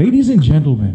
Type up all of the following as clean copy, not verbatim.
Ladies and gentlemen,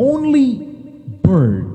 only bird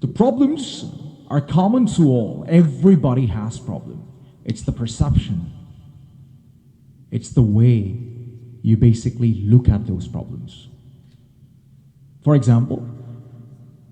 The problems are common to all. Everybody has problem. It's the perception. It's the way you basically look at those problems. For example,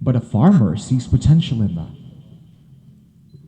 But a farmer sees potential in that.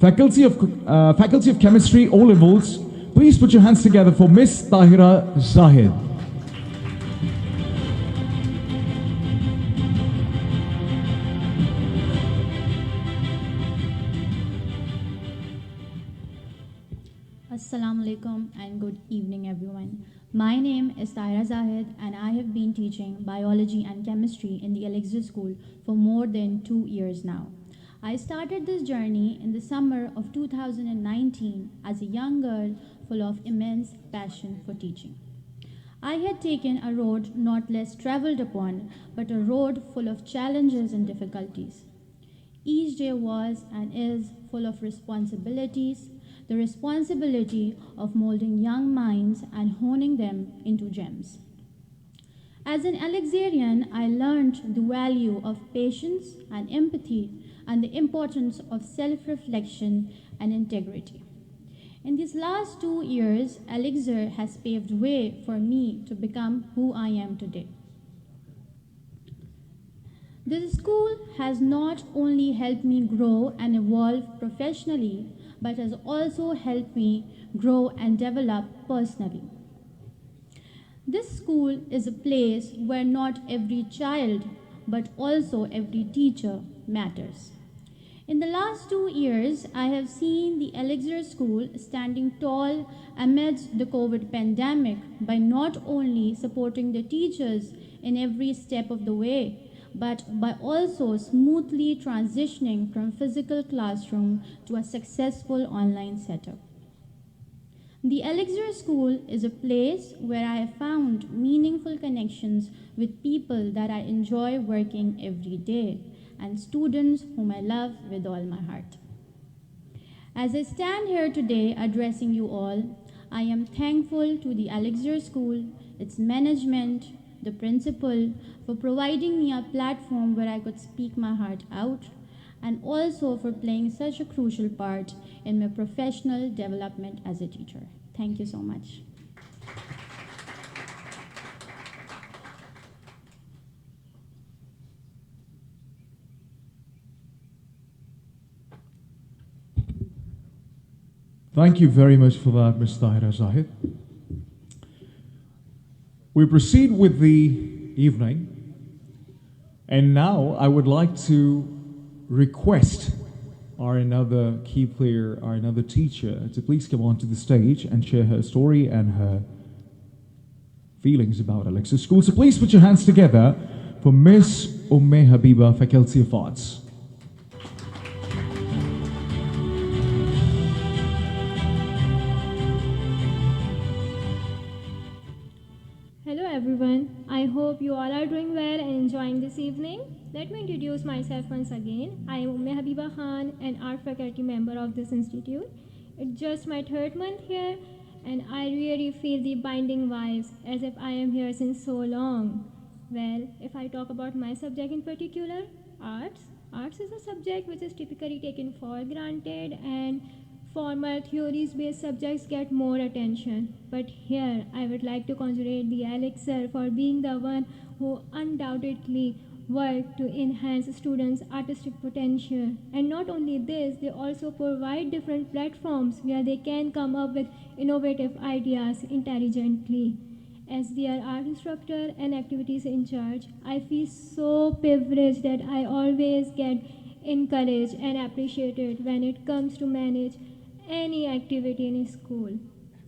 Faculty of Chemistry O Levels. Please put your hands together for Miss Tahira Zahid. Assalamu alaikum and good evening everyone. My name is Tahira Zahid and I have been teaching biology and chemistry in the Elixir School for more than 2 years now. I started this journey in the summer of 2019 as a young girl full of immense passion for teaching. I had taken a road not less traveled upon, but a road full of challenges and difficulties. Each day was and is full of responsibilities, the responsibility of molding young minds and honing them into gems. As an Elixiran, I learned the value of patience and empathy and the importance of self-reflection and integrity. In these last 2 years, Elixir has paved way for me to become who I am today. This school has not only helped me grow and evolve professionally, but has also helped me grow and develop personally. This school is a place where not every child, but also every teacher matters. In the last 2 years, I have seen the Elixir School standing tall amidst the COVID pandemic by not only supporting the teachers in every step of the way, but by also smoothly transitioning from physical classroom to a successful online setup. The Elixir School is a place where I have found meaningful connections with people that I enjoy working every day, and students whom I love with all my heart. As I stand here today addressing you all, I am thankful to the Elixir School, its management, the principal, for providing me a platform where I could speak my heart out, and also for playing such a crucial part in my professional development as a teacher. Thank you so much. Thank you very much for that, Ms. Tahira Zahid. We proceed with the evening, and now I would like to request our another key player, our another teacher, to please come onto the stage and share her story and her feelings about Elixir School. So please put your hands together for Miss Habiba, Faculty of Arts. Hello everyone, I hope you all are doing well and enjoying this evening. Let me introduce myself once again. I am Habiba Khan, an art faculty member of this institute. It's just my 3rd month here and I really feel the binding vibes as if I am here since so long. Well, if I talk about my subject in particular, arts is a subject which is typically taken for granted and formal theories-based subjects get more attention. But here, I would like to congratulate the Elixir for being the one who undoubtedly work to enhance students' artistic potential. And not only this, they also provide different platforms where they can come up with innovative ideas intelligently. As their art instructor and activities in charge, I feel so privileged that I always get encouraged and appreciated when it comes to manage any activity in school.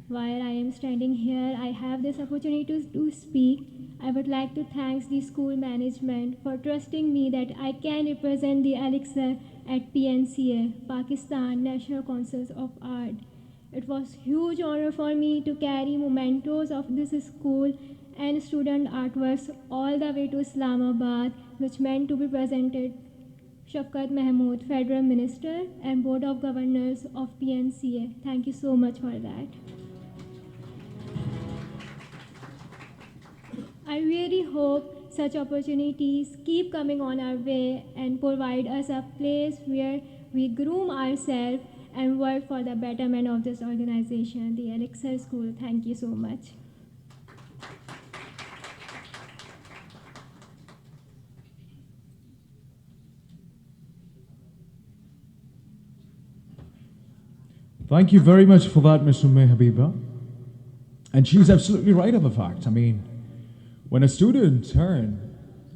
While I am standing here, I have this opportunity to speak. I would like to thank the school management for trusting me that I can represent the Elixir at PNCA, Pakistan National Council of Art. It was huge honor for me to carry mementos of this school and student artworks all the way to Islamabad, which meant to be presented Shafkat Mahmood, Federal Minister and Board of Governors of PNCA. Thank you so much for that. I really hope such opportunities keep coming on our way and provide us a place where we groom ourselves and work for the betterment of this organization, the Elixir School. Thank you so much. Thank you very much for that, Ms. Umme Habiba. And she's absolutely right on the fact. I mean, when a student turn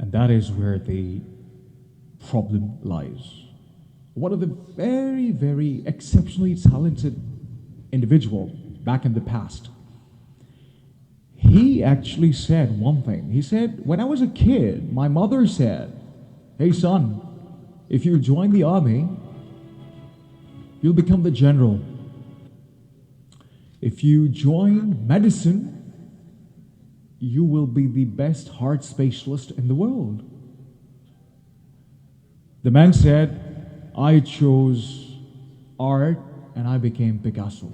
And that is where the problem lies. One of the very, very exceptionally talented individual back in the past, he actually said one thing. He said, when I was a kid, my mother said, hey son, if you join the army, you'll become the general. If you join medicine, you will be the best heart specialist in the world. The man said, I chose art and I became Picasso.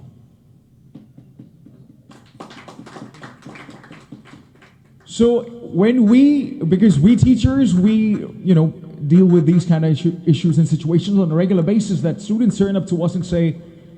So when because we teachers, we, deal with these kind of issues and situations on a regular basis, that students turn up to us and say,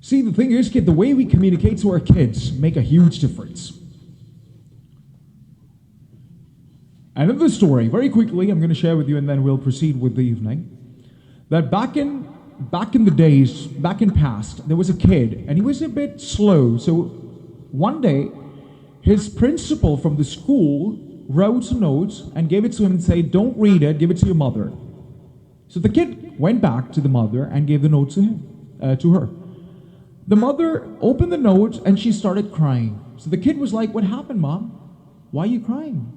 See, the thing is, kid, the way we communicate to our kids make a huge difference. Another story, very quickly, I'm going to share with you, and then we'll proceed with the evening. That back in the days, back in past, there was a kid, and he was a bit slow. So one day, his principal from the school wrote a note and gave it to him and said, don't read it, give it to your mother. So the kid went back to the mother and gave the note to her. The mother opened the note and she started crying. So the kid was like, what happened, Mom? Why are you crying?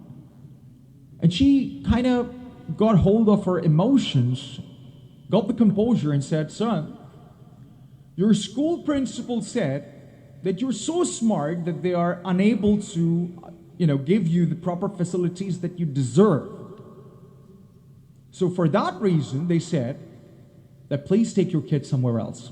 And she kind of got hold of her emotions, got the composure and said, son, your school principal said that you're so smart that they are unable to, give you the proper facilities that you deserve. So for that reason, they said that please take your kid somewhere else.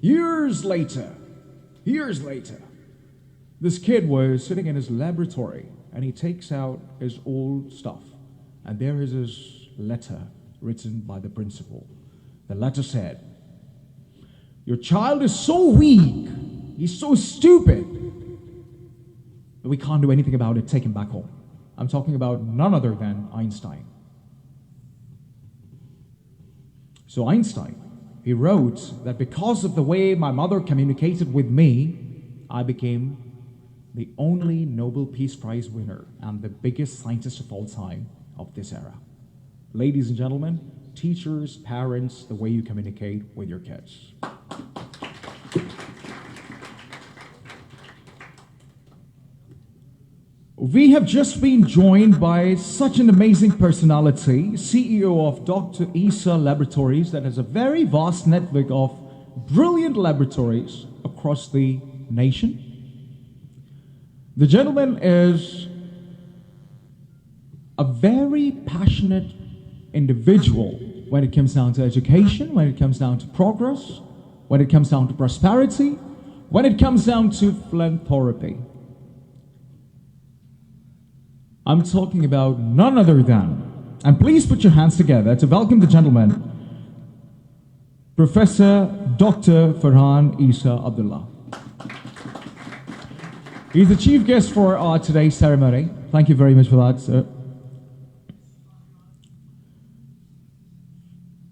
Years later, this kid was sitting in his laboratory and he takes out his old stuff. And there is his letter written by the principal. The letter said, your child is so weak, he's so stupid, that we can't do anything about it, take him back home. I'm talking about none other than Einstein. So Einstein, he wrote that because of the way my mother communicated with me, I became the only Nobel Peace Prize winner and the biggest scientist of all time of this era. Ladies and gentlemen, teachers, parents, the way you communicate with your kids. We have just been joined by such an amazing personality, CEO of Dr. Isa Laboratories, that has a very vast network of brilliant laboratories across across the nation. The gentleman is a very passionate individual when it comes down to education, when it comes down to progress, when it comes down to prosperity, when it comes down to philanthropy. I'm talking about none other than, and please put your hands together to welcome the gentleman, Professor Dr. Farhan Isa Abdullah. He's the chief guest for today's ceremony. Thank you very much for that, sir.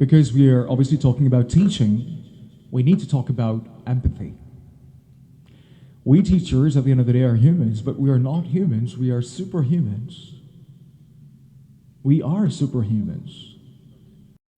because we are obviously talking about teaching, we need to talk about empathy. We teachers at the end of the day are humans, but we are not humans, we are superhumans. We are superhumans.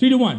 3, 2, 1.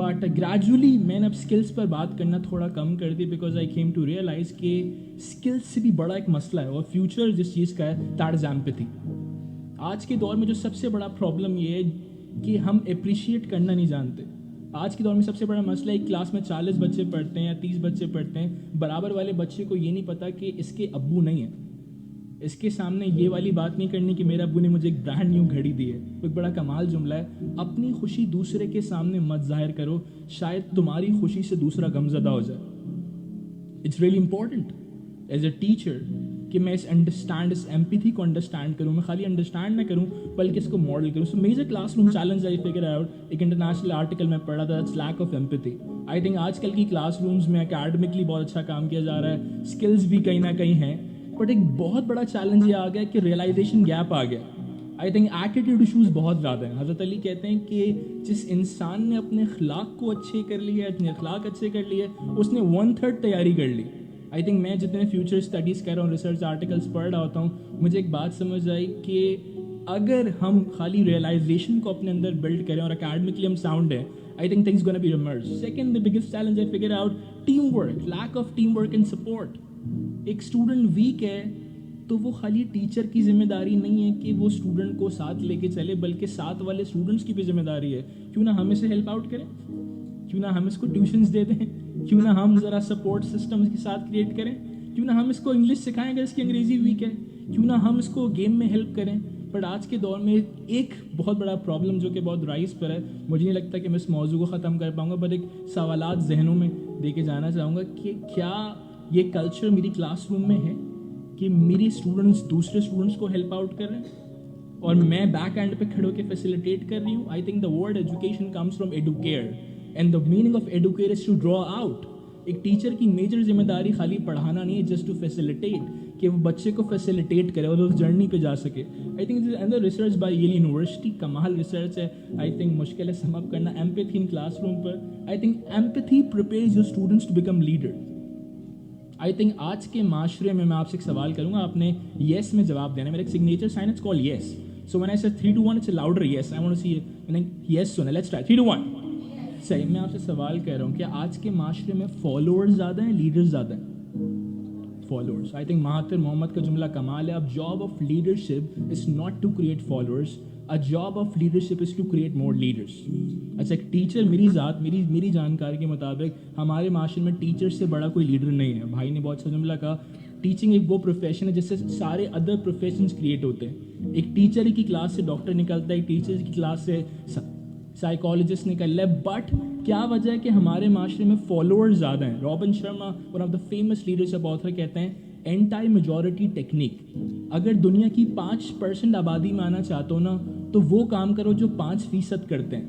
But gradually میں نے اب skills پر بات کرنا تھوڑا کم کر دی because I came to realize کہ اسکلس سے بھی بڑا ایک مسئلہ ہے اور فیوچر جس چیز کا ہے دیٹ از ایمپتھی. آج کے دور میں جو سب سے بڑا پرابلم یہ ہے کہ ہم اپریشیٹ کرنا نہیں جانتے. آج کے دور میں سب سے بڑا مسئلہ ایک کلاس میں 40 بچے پڑھتے ہیں یا 30 بچے پڑھتے ہیں, برابر والے بچے کو یہ نہیں پتا کہ اس کے ابو نہیں ہیں, اس کے سامنے یہ والی بات نہیں کرنی کہ میرے ابو نے مجھے ایک برانڈ نیو گھڑی دی ہے. ایک بڑا کمال جملہ ہے. اپنی خوشی دوسرے کے سامنے مت ظاہر کرو, شاید تمہاری خوشی سے دوسرا غمزدہ ہو جائے. It's really important as a teacher کہ میں اس ایمپیتھی کو انڈرسٹینڈ کروں, میں خالی انڈرسٹینڈ نہ کروں بلکہ اس کو ماڈل کروں. So major classroom challenge I figure out, ایک انٹرنیشنل آرٹیکل میں پڑھا تھا, it's lack of empathy. I think آج کل کی کلاس رومز میں اکیڈمکلی بہت اچھا کام کیا جا رہا ہے, اسکلز بھی کہیں نہ کہیں ہیں, بٹ ایک بہت بڑا چیلنج یہ آ گیا کہ ریئلائزیشن گیپ آ گیا. آئی تھنک ایٹیٹیوڈ ایشوز بہت زیادہ ہیں. حضرت علی کہتے ہیں کہ جس انسان نے اپنے اخلاق کو اچھے کر لیے, اپنے اخلاق اچھے کر لیے, اس نے 1/3 تیاری کر لی. آئی تھنک میں جتنے فیوچر اسٹڈیز کر رہا ہوں, ریسرچ آرٹیکلس پڑھ رہا ہوتا ہوں, مجھے ایک بات سمجھ آئی کہ اگر ہم خالی ریئلائزیشن کو اپنے اندر بلڈ کریں اور اکیڈمکلی ہم ساؤنڈ ہیں, I think things gonna be emerged. Second, the biggest challenge I figured out, teamwork, lack of teamwork and support. ایک اسٹوڈنٹ ویک ہے تو وہ خالی ٹیچر کی ذمہ داری نہیں ہے کہ وہ اسٹوڈنٹ کو ساتھ لے کے چلے, بلکہ ساتھ والے اسٹوڈنٹس کی بھی ذمہ داری ہے. کیوں نہ ہم اسے ہیلپ آؤٹ کریں, کیوں نہ ہم اس کو ٹیوشنس دے دیں, کیوں نہ ہم ذرا سپورٹ سسٹم کے ساتھ کریٹ کریں, کیوں نہ ہم اس کو انگلش سکھائیں اگر اس کی انگریزی ویک ہے, کیوں نہ ہم اس کو گیم میں ہیلپ کریں. بٹ آج کے دور میں ایک بہت بڑا پرابلم جو کہ بہت رائز پر ہے, مجھے نہیں لگتا کہ میں اس موضوع کو ختم کر پاؤں گا, بٹ ایک سوالات ذہنوں میں دے کے جانا چاہوں گا کہ کیا یہ کلچر میری کلاس روم میں ہے کہ میری اسٹوڈنٹس دوسرے اسٹوڈنٹس کو ہیلپ آؤٹ کر رہے ہیں اور میں بیک اینڈ پہ کھڑے ہو کے فیسیلیٹیٹ کر رہی ہوں. I think the word education comes from educare and the meaning of educare is to draw out. ایک ٹیچر کی میجر ذمہ داری خالی پڑھانا نہیں ہے, جسٹ ٹو فیسیلیٹیٹ, کہ وہ بچے کو فیسیلیٹیٹ کرے اور اس جرنی پہ جا سکے. آئی تھنک اندر ریسرچ بائی ییل یونیورسٹی, کمال ریسرچ ہے. آئی تھنک مشکل ہے سم اپ کرنا. ایمپیتھی ان کلاس روم پر, I think empathy prepares your students to become leader. I think آج کے معاشرے میں آپ سے ایک سوال کروں گا, آپ نے یس میں جواب دینا ہے. میرا ایک signature sign it's call yes. So when I say 3 2 1 it's a louder yes. I want to see yes سنا. Let's try 3 2 1. صحیح, میں آپ سے سوال کر رہا ہوں کہ آج کے معاشرے میں فالوورز زیادہ ہیں, لیڈرز زیادہ ہیں؟ فالوورز. آئی تھنک مہاتر محمد کا جملہ کمال ہے. اب job of leadership is not to create followers, a job of leadership is to create more leaders. اچھا, ایک ٹیچر, میری ذات, میری جانکاری کے مطابق ہمارے معاشرے میں ٹیچر سے بڑا کوئی لیڈر نہیں ہے. بھائی نے بہت اچھا جملہ کہا, ٹیچنگ ایک وہ پروفیشن ہے جس سے سارے ادر پروفیشنز کریٹ ہوتے ہیں. ایک ٹیچر کی کلاس سے ڈاکٹر نکلتا ہے, ایک ٹیچر کی کلاس سے سائیکالوجسٹ نکل رہا ہے. بٹ کیا وجہ ہے کہ ہمارے معاشرے میں فالوورز زیادہ ہیں؟ Robin Sharma, one of the famous leadership author, کہتے ہیں اینٹائی میجورٹی ٹیکنیک. اگر دنیا کی 5% آبادی میں آنا چاہتے ہو نا, تو وہ کام کرو جو 5% کرتے ہیں.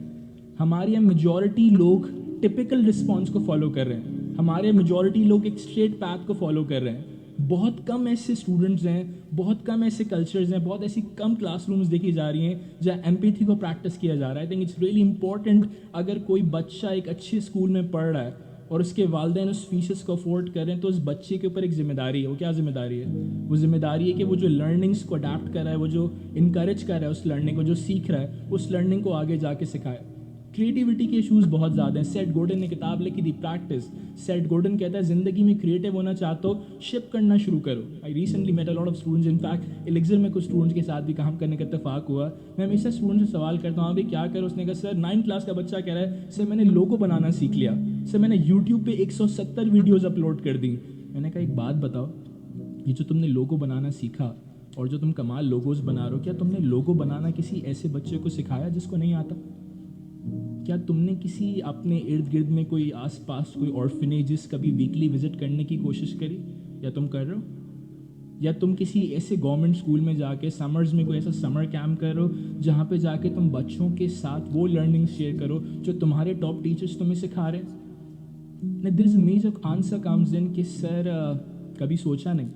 ہمارے یہاں میجورٹی لوگ ٹپیکل رسپانس کو فالو کر رہے ہیں, ہمارے میجورٹی لوگ ایک اسٹریٹ پیتھ کو فالو کر رہے ہیں. بہت کم ایسے اسٹوڈنٹس ہیں, بہت کم ایسے کلچرز ہیں, بہت ایسی کم کلاس رومز دیکھی جا رہی ہیں جہاں ایمپیتھی کو پریکٹس کیا جا رہا ہے. I think it's really important. اگر کوئی بچہ ایک اچھے اسکول میں پڑھ رہا ہے اور اس کے والدین اس فیسز کو افورڈ کریں, تو اس بچے کے اوپر ایک ذمہ داری ہے. وہ کیا ذمہ داری ہے؟ وہ ذمہ داری ہے کہ وہ جو لرننگس کو اڈاپٹ کر رہا ہے, وہ جو انکریج کر رہا ہے اس لرننگ کو, جو سیکھ رہا ہے اس لرننگ کو آگے جا کے سکھائے. کریٹیوٹی کے ایشوز بہت زیادہ ہیں. سیٹ گورڈن نے کتاب لکھی دی پریکٹس. سیٹ گورڈن کہتا ہے زندگی میں کریٹیو ہونا چاہتے ہو, شپ کرنا شروع کرو. I recently met a lot of students, in fact Elixir میں کچھ اسٹوڈنٹس کے ساتھ بھی کام کرنے کا اتفاق ہوا. میں ہمیشہ اسٹوڈنٹ سے سوال کرتا ہوں, ابھی کیا کرو؟ اس نے کہا سر 9th کلاس کا بچہ کہہ رہا ہے سر میں نے لوگو بنانا سیکھ لیا, سر میں نے یوٹیوب پہ 170 ویڈیوز اپلوڈ کر دی. میں نے کہا ایک بات بتاؤ, یہ جو تم نے لوگو بنانا سیکھا اور جو تم کمال لوگوز بنا رہے ہو, کیا تم نے لوگو بنانا کسی ایسے بچے کو سکھایا جس کو نہیں آتا؟ کیا تم نے کسی اپنے ارد گرد میں کوئی آس پاس کوئی آرفنیجز کبھی ویکلی وزٹ کرنے کی کوشش کری؟ یا تم کر رہے ہو؟ یا تم کسی ایسے گورنمنٹ اسکول میں جا کے سمرز میں کوئی ایسا سمر کیمپ کرو جہاں پہ جا کے تم بچوں کے ساتھ وہ لرننگ شیئر کرو جو تمہارے ٹاپ ٹیچرز تمہیں سکھا رہے ہیں؟ دیر از اے میجر آنسر کمز ان کہ سر کبھی سوچا نہیں,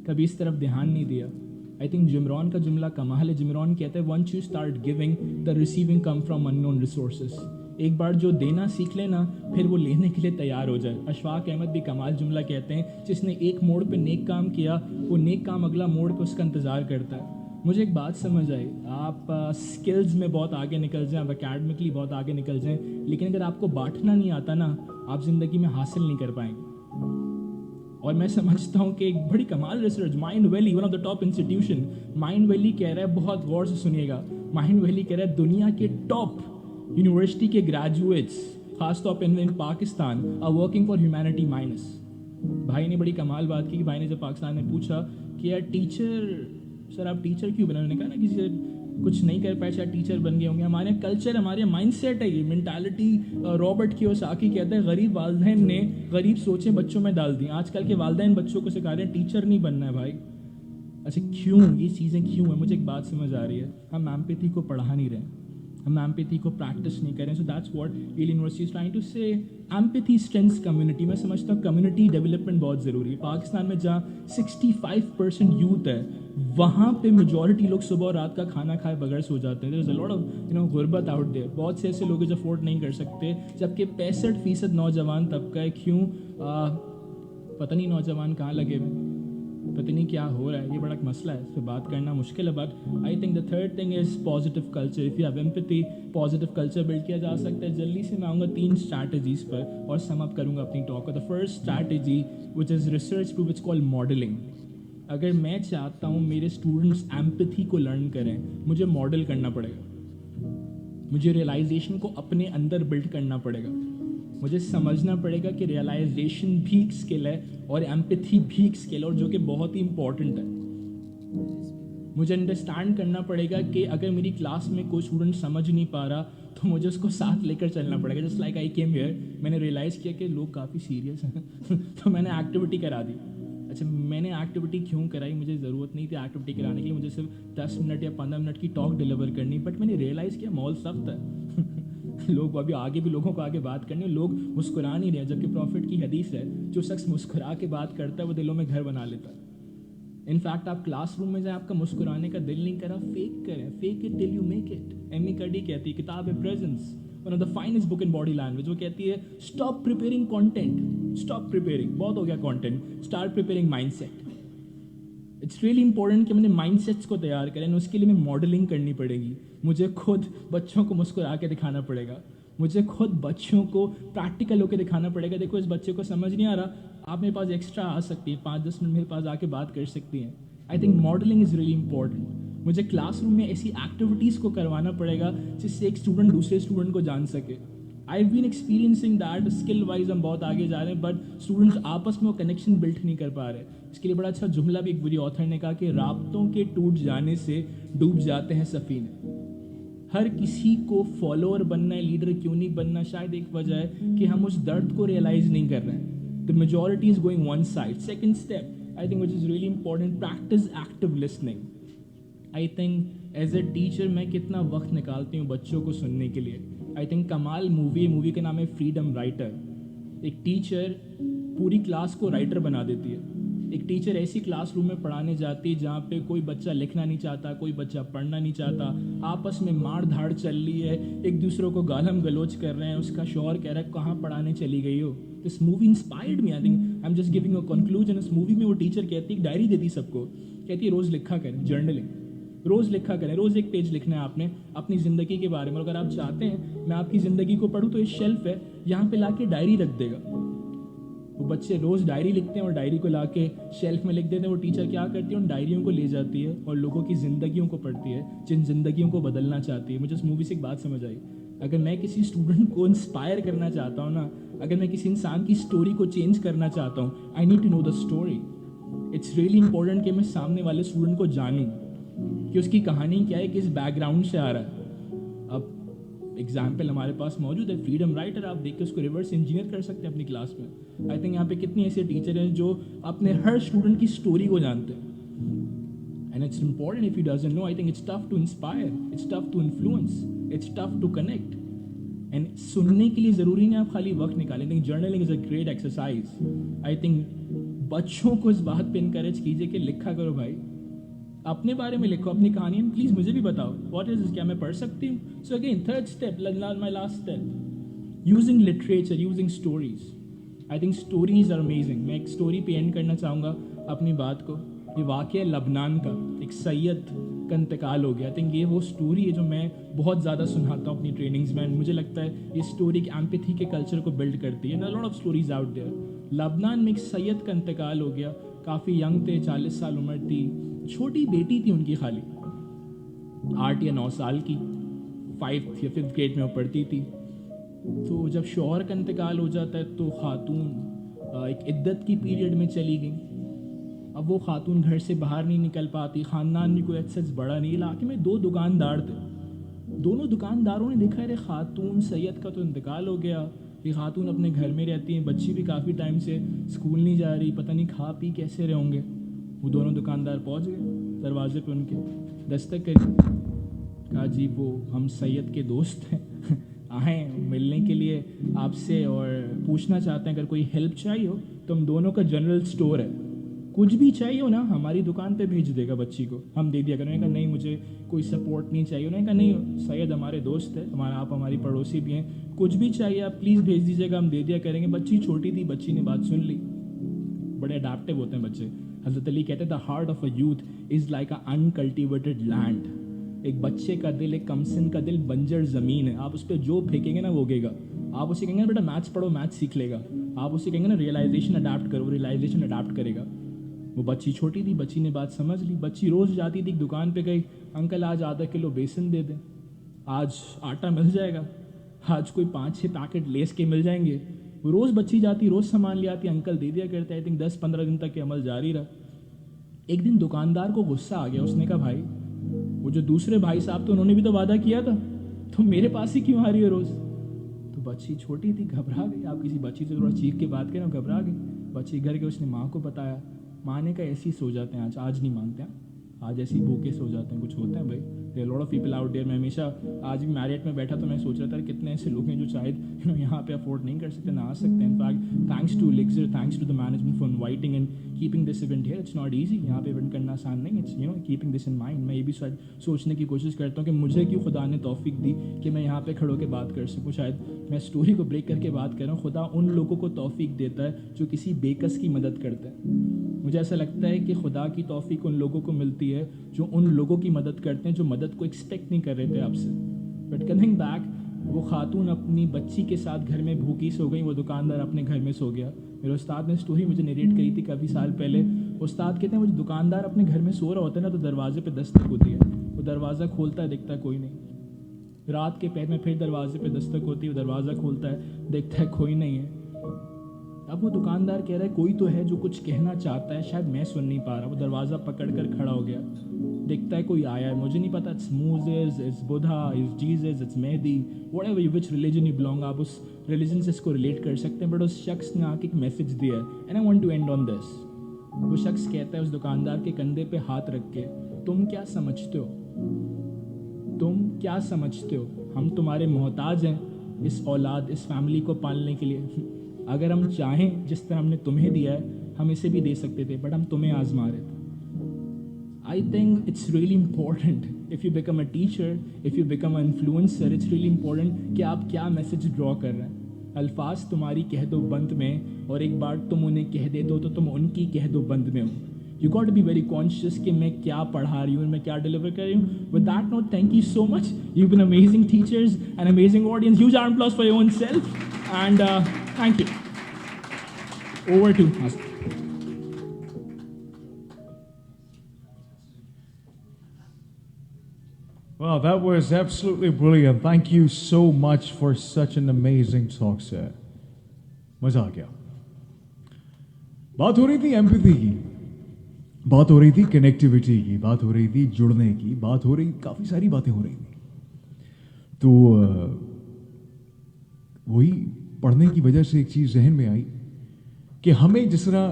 کبھی اس طرف دھیان نہیں دیا. آئی تھنک جمران کا جملہ کمال ہے. جمران کہتا ہے once you start giving the receiving come from unknown resources. ایک بار جو دینا سیکھ لے نا, پھر وہ لینے کے لیے تیار ہو جائے. اشفاق احمد بھی کمال جملہ کہتے ہیں, جس نے ایک موڑ پہ نیک کام کیا, وہ نیک کام اگلا موڑ پہ اس کا انتظار کرتا ہے. مجھے ایک بات سمجھ آئی, آپ اسکلز میں بہت آگے نکل جائیں, آپ اکیڈمکلی بہت آگے نکل جائیں, لیکن اگر آپ کو بانٹنا نہیں آتا نا, آپ زندگی میں حاصل نہیں کر پائیں گے. اور میں سمجھتا ہوں کہ ایک بڑی کمال research, Mindvalley, one of the top institution, Mindvalley کہہ رہا ہے, بہت غور سے سنیے گا, مائنڈ ویلی کہہ رہا ہے دنیا کے ٹاپ یونیورسٹی کے گریجویٹس خاص طور پہ in Pakistan are working for humanity minus. بھائی نے بڑی کمال بات کی کہ بھائی نے جب پاکستان میں پوچھا کہ یار ٹیچر, سر آپ ٹیچر کیوں بنے, انہوں نے کہا نا کسی سے کچھ نہیں کر پائے شاید ٹیچر بن گئے ہوں گے. ہمارے کلچر, ہمارے مائنڈ سیٹ ہے, یہ مینٹالٹی. رابرٹ کیوساکی کہتا ہے غریب والدین نے غریب سوچیں بچوں میں ڈال دی. آج کل کے والدین بچوں کو سکھا رہے ہیں ٹیچر نہیں بننا ہے بھائی. اچھا کیوں یہ چیزیں کیوں ہیں؟ مجھے ایک بات سمجھ آ رہی ہے, ہم ایمپیتھی کو پڑھا نہیں رہے, ہم ایمپیتھی کو پریکٹس نہیں کریں. So that's what Yale University is trying to say. Empathy strengthens community. میں سمجھتا ہوں کمیونٹی ڈیولپمنٹ بہت ضروری ہے. پاکستان میں جہاں 65% یوتھ ہے, وہاں پہ میجورٹی لوگ صبح اور رات کا کھانا کھائے بغیر سو جاتے ہیں. دیر از اے لاٹ آف غربت آؤٹ دیئر. بہت سے ایسے لوگ جو افورڈ نہیں کر سکتے, جبکہ 65% نوجوان طبقہ ہے. کیوں؟ پتہ نہیں نوجوان کہاں لگے ہوئے, پتہ نہیں کیا ہو رہا ہے. یہ بڑا ایک مسئلہ ہے, اس پہ بات کرنا مشکل ہے. But I think the third thing is positive culture. If you have empathy, positive culture build کیا جا سکتا ہے. جلدی سے میں آؤں گا 3 اسٹریٹجیز پر اور سم اپ کروں گا اپنی ٹاک کو. The first strategy which is research to which call modelling. اگر میں چاہتا ہوں میرے اسٹوڈنٹس ایمپیتھی کو لرن کریں, مجھے ماڈل کرنا پڑے گا, مجھے ریئلائزیشن کو اپنے اندر بلڈ کرنا پڑے گا. مجھے سمجھنا پڑے گا کہ ریئلائزیشن بھی ایک اسکل ہے اور ایمپیتھی بھی ایک اسکل ہے, اور جو کہ بہت ہی امپورٹنٹ ہے. مجھے انڈرسٹینڈ کرنا پڑے گا کہ اگر میری کلاس میں کوئی اسٹوڈنٹ سمجھ نہیں پا رہا تو مجھے اس کو ساتھ لے کر چلنا پڑے گا. Just like I came here, میں نے ریئلائز کیا کہ لوگ کافی سیریس ہیں تو میں نے ایکٹیویٹی کرا دی. اچھا میں نے ایکٹیویٹی کیوں کرائی؟ مجھے ضرورت نہیں تھی ایکٹیویٹی کرانے کے لیے, مجھے صرف 10 منٹ یا 15 منٹ کی ٹاک ڈلیور کرنی. بٹ میں نے ریئلائز کیا ماحول سخت ہے لوگ ابھی آگے بھی لوگوں کو آگے بات کرنی, لوگ مسکرا نہیں رہے. جبکہ پروفٹ کی حدیث ہے, جو شخص مسکرا کے بات کرتا ہے وہ دلوں میں گھر بنا لیتا ہے. انفیکٹ آپ کلاس روم میں جائیں, آپ کا مسکرانے کا دل نہیں کرا, فیک کریں. Fake it till you make it. Amy Cuddy کہتی ہے, کتاب ہے presence, one of the finest book in body language. وہ کہتی ہے stop preparing content, stop preparing, بہت ہو گیا content, start preparing mindset. It's really important کہ میں نے مائنڈ سیٹس کو تیار کریں. اس کے لیے میں ماڈلنگ کرنی پڑے گی. مجھے خود بچوں کو مسکرا کے دکھانا پڑے گا, مجھے خود بچوں کو پریکٹیکل ہو کے دکھانا پڑے گا. دیکھو اس بچے کو سمجھ نہیں آ رہا, آپ میرے پاس ایکسٹرا آ سکتی ہے, 5-10 منٹ میرے پاس آ کے بات کر سکتی ہیں. I think modelling is really important. مجھے کلاس روم میں ایسی ایکٹیویٹیز کو کروانا پڑے گا جس سے ایک اسٹوڈنٹ دوسرے اسٹوڈنٹ کو جان سکے. I have been experiencing that. Skill wise ہم بہت آگے جا رہے ہیں, بٹ اسٹوڈنٹس آپس میں وہ کنیکشن بلڈ نہیں کر پا رہے. اس کے لیے بڑا اچھا جملہ بھی ایک بری آتھر نے کہا کہ رابطوں کے ٹوٹ جانے سے ڈوب جاتے ہیں سفینے. ہر کسی کو فالوور بننا ہے, لیڈر کیوں نہیں بننا؟ شاید ایک وجہ ہے کہ ہم اس درد کو ریئلائز نہیں کر رہے ہیں. The majority is going one side. Second step I think which is really important, practice active listening. I think as a teacher میں کتنا وقت نکالتی ہوں بچوں کو سننے کے لیے. آئی تھنک کمال مووی کا نام ہے فریڈم رائٹر. ایک ٹیچر پوری کلاس کو رائٹر بنا دیتی ہے. ایک ٹیچر ایسی کلاس روم میں پڑھانے جاتی ہے جہاں پہ کوئی بچہ لکھنا نہیں چاہتا, کوئی بچہ پڑھنا نہیں چاہتا, آپس میں مار دھاڑ چل رہی ہے, ایک دوسروں کو گالم گلوچ کر رہے ہیں. اس کا شوہر کہہ رہا ہے کہاں پڑھانے چلی گئی ہو. This movie inspired me. I think I am just giving a conclusion. اس مووی میں وہ ٹیچر کہتی ہے, ایک ڈائری دیتی سب کو, کہتی ہے روز لکھا کریں, جرنلنگ روز لکھا کریں, روز ایک پیج لکھنا ہے آپ نے اپنی زندگی کے بارے میں. اگر آپ چاہتے ہیں میں آپ کی زندگی کو پڑھوں تو یہ شیلف ہے, یہاں پہ لا کے ڈائری رکھ دے گا. وہ بچے روز ڈائری لکھتے ہیں اور ڈائری کو لا کے شیلف میں لکھ دیتے ہیں. وہ ٹیچر کیا کرتی ہے, ان ڈائریوں کو لے جاتی ہے اور لوگوں کی زندگیوں کو پڑھتی ہے جن زندگیوں کو بدلنا چاہتی ہے. مجھے اس مووی سے ایک بات سمجھ آئی, اگر میں کسی اسٹوڈنٹ کو انسپائر کرنا چاہتا ہوں نا, اگر میں کسی انسان کی اسٹوری کو چینج کرنا چاہتا ہوں, I need to know the story. It's really important کہ میں سامنے والے اسٹوڈنٹ کو جانوں کہ اس کی کہانی کیا ہے, کس بیک گراؤنڈ سے آ رہا ہے. اب ایگزامپل ہمارے پاس موجود ہے, فریڈم رائٹر. آپ دیکھ کے اس کو ریورس انجینئر کر سکتے ہیں اپنی کلاس میں. آئی تھنک یہاں پہ کتنے ایسے ٹیچر ہیں جو اپنے ہر اسٹوڈنٹ کی اسٹوری کو جانتے ہیں. And it's important if you doesn't know. I think it's tough to inspire, it's tough to influence, it's tough to connect. And سننے کے لیے ضروری نہیں آپ خالی وقت نکالیں. Think journaling is a great exercise. I think بچوں کو اس بات پہ انکریج کیجیے کہ لکھا کرو بھائی, اپنے بارے میں لکھو, اپنی کہانی پلیز مجھے بھی بتاؤ واٹ از, کیا میں پڑھ سکتی ہوں. So again third step, my last step, using literature, using stories. I think stories are amazing. میں ایک اسٹوری پہ اینڈ کرنا چاہوں گا اپنی بات کو. یہ واقعہ لبنان کا, ایک سید کا انتقال ہو گیا. آئی تھنک یہ وہ اسٹوری ہے جو میں بہت زیادہ سناتا ہوں اپنی ٹریننگز میں. مجھے لگتا ہے یہ اسٹوری ایک ایمپیتھی کے کلچر کو بلڈ کرتی ہے. Lot of stories out there. لبنان میں ایک سید کا انتقال ہو گیا, کافی ینگ تھے, 40 سال عمر تھی, چھوٹی بیٹی تھی ان کی, خالی 8 یا 9 سال کی, 5th یا 5th گریڈ میں وہ پڑھتی تھی. تو جب شوہر کا انتقال ہو جاتا ہے تو خاتون ایک عدت کی پیریڈ میں چلی گئی. اب وہ خاتون گھر سے باہر نہیں نکل پاتی. خاندان بھی کوئی ایسا بڑا نہیں. علاقے میں 2 دکاندار تھے. دونوں دکانداروں نے دیکھا ارے خاتون سید کا تو انتقال ہو گیا, یہ خاتون اپنے گھر میں رہتی ہیں, بچی بھی کافی ٹائم سے اسکول نہیں جا رہی, پتہ نہیں کھا پی کیسے رہے ہوں گے. وہ دونوں دکاندار پہنچ گئے دروازے پہ, ان کے دستک کری, کہا جی وہ ہم سید کے دوست ہیں, آئیں ملنے کے لیے آپ سے اور پوچھنا چاہتے ہیں اگر کوئی ہیلپ چاہیے ہو تو ہم دونوں کا جنرل اسٹور ہے, کچھ بھی چاہیے ہو نا ہماری دکان پہ بھیج دے گا بچی کو, ہم دے دیا کریں. انہوں نے کہا نہیں مجھے کوئی سپورٹ نہیں چاہیے. انہوں نے کہا نہیں سید ہمارے دوست ہے, آپ ہماری پڑوسی بھی ہیں, کچھ بھی چاہیے آپ پلیز بھیج دیجیے گا, ہم دے دیا کریں گے. بچی چھوٹی تھی, بچی نے بات سن لی. بڑے اڈیپٹیو ہوتے ہیں بچے. حضرت علی کہتے ہیں the heart of a youth is like an uncultivated land. ایک بچے کا دل, ایک کمسن کا دل بنجر زمین ہے. آپ اس پہ جو پھینکیں گے نا وہ اگے گا. آپ اسے کہیں گے بیٹا میتھس پڑھو, میتھس سیکھ لے گا. آپ اسے کہیں گے نا ریئلائزیشن اڈاپٹ کرو, ریئلائزیشن اڈاپٹ کرے گا. وہ بچی چھوٹی تھی, بچی نے بات سمجھ لی. بچی روز جاتی تھی دکان پہ, گئی انکل آج آدھا کلو بیسن دے دیں, آج آٹا مل جائے گا, آج کوئی 5-6 پیکٹ لیس کے مل جائیں گے. وہ روز بچی جاتی, روز سامان لے آتی, انکل دے دیا کرتے. آئی تھنک 10-15 دن تک یہ عمل جاری رہا. ایک دن دکاندار کو غصہ آ گیا. اس نے کہا بھائی وہ جو دوسرے بھائی صاحب تو انہوں نے بھی تو وعدہ کیا تھا, تم میرے پاس ہی کیوں آ رہی ہو روز؟ تو بچی چھوٹی تھی, گھبرا گئی. آپ کسی بچی سے تھوڑا چیخ کے بات کریں, گھبرا گئی. بچی گھر کے اس نے ماں کو بتایا. ماں نے کہا ایسے ہی سو جاتے ہیں, آج نہیں مانگتے ہیں, آج ایسے ہی بھوکے سو جاتے ہیں, کچھ ہوتے ہیں بھائی. There lot of people out there. میں ہمیشہ آج بھی میریٹ میں بیٹھا تو میں سوچ رہا تھا کتنے ایسے لوگ ہیں جو شاید یہاں پہ افورڈ نہیں کر سکتے, نہ آ سکتے ہیں. In fact thanks to Elixir, thanks to the management for inviting and keeping this event here. It's not easy, یہاں پہ ایونٹ کرنا آسان نہیں. It's keeping this in mind. میں یہ بھی سوچنے کی کوشش کرتا ہوں کہ مجھے کیوں خدا نے توفیق دی کہ میں یہاں پہ کھڑو کے بات کر سکوں. شاید میں اسٹوری کو بریک کر کے بات کر رہا ہوں. خدا ان لوگوں کو توفیق دیتا ہے جو کسی بےکس کی مدد کرتے ہیں. مجھے ایسا لگتا ہے کہ خدا کی توفیق ان لوگوں کو ملتی ہے جو ان لوگوں کی مدد کرتے ہیں جو مدد کو ایکسپیکٹ نہیں کر رہے تھے آپ سے. بٹ کمنگ بیک, وہ خاتون اپنی بچی کے ساتھ گھر میں بھوکی سو گئی, وہ دکاندار اپنے گھر میں سو گیا. میرے استاد نے اسٹوری مجھے نریٹ کری تھی کافی سال پہلے. استاد کہتے ہیں وہ جو دکاندار اپنے گھر میں سو رہا ہوتا ہے نا تو دروازے پہ دستک ہوتی ہے, وہ دروازہ کھولتا ہے, دیکھتا ہے کوئی نہیں. رات کے پہر میں پھر دروازے پہ دستک ہوتی ہے, وہ دروازہ کھولتا ہے, دیکھتا ہے کوئی نہیں ہے. اب وہ دکاندار کہہ رہا ہے کوئی تو ہے جو کچھ کہنا چاہتا ہے, شاید میں سن نہیں پا رہا. وہ دروازہ پکڑ کر کھڑا ہو گیا, دیکھتا ہے کوئی آیا ہے, مجھے نہیں پتا it's Moses, it's Buddha, it's Jesus, it's Mahdi, whatever which religion you belong. آپ اس ریلیجن سے اس کو ریلیٹ کر سکتے ہیں. بٹ اس شخص نے آ کے ایک میسج دیا ہے, and I want to end on this. وہ شخص کہتا ہے اس دکاندار کے کندھے پہ ہاتھ رکھ کے, تم کیا سمجھتے ہو, تم کیا سمجھتے ہو, ہم تمہارے محتاج ہیں اس اولاد, اس فیملی کو پالنے کے لیے. اگر ہم چاہیں جس طرح ہم نے تمہیں دیا ہے ہم اسے بھی دے سکتے تھے, بٹ ہم تمہیں آزما رہے تھے. I think it's really important if you become a teacher, if you become an influencer, it's really important کہ آپ کیا میسج ڈرا کر رہے ہیں. الفاظ تمہاری کہہ دو بند میں, اور ایک بار تم انہیں کہہ دے دو تو تم ان کی کہہ دو بند میں ہو. You got to be very conscious کہ میں کیا پڑھا رہی ہوں, میں کیا ڈیلیور کر رہی ہوں. With that note, thank you so much. You've been amazing teachers, an amazing audience. Huge round of applause for your own self. And thank you. Over to us. Wow, that was absolutely brilliant. Thank you so much for such an amazing talk, sir. مزہ آ گیا. بات ہو رہی تھی empathy کی, بات ہو رہی تھی connectivity کی, بات ہو رہی تھی جڑنے کی, بات ہو رہی, کافی ساری باتیں ہو رہی تھیں. تو وہی پڑھنے کی وجہ سے ایک چیز ذہن میں آئی کہ ہمیں جس طرح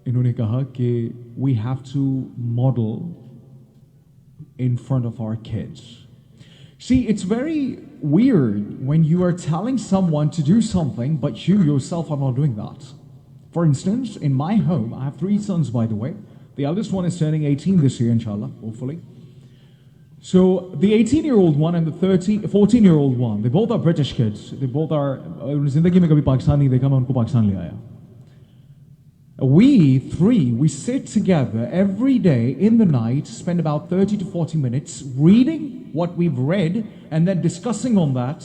انہوں نے کہا کہ we have to model in front of our kids. See, it's very weird when you are telling someone to do something, but you yourself are not doing that. For instance, in my home, I have 3 sons, by the way. The eldest one is turning 18 this year, inshallah, hopefully. So, the 18-year-old one and the 14-year-old one, they both are British kids. They both are, zindagi mein kabhi Pakistan nahi dekha, main unko Pakistan le aaya. We three, we sit together every day in the night, spend about 30 to 40 minutes reading what we've read and then discussing on that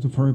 So for a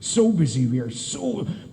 so busy, we are so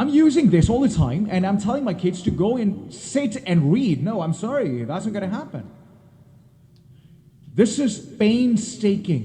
I'm using this all the time and I'm telling my kids to go and sit and read. No, I'm sorry, that's not going to happen. This is painstaking.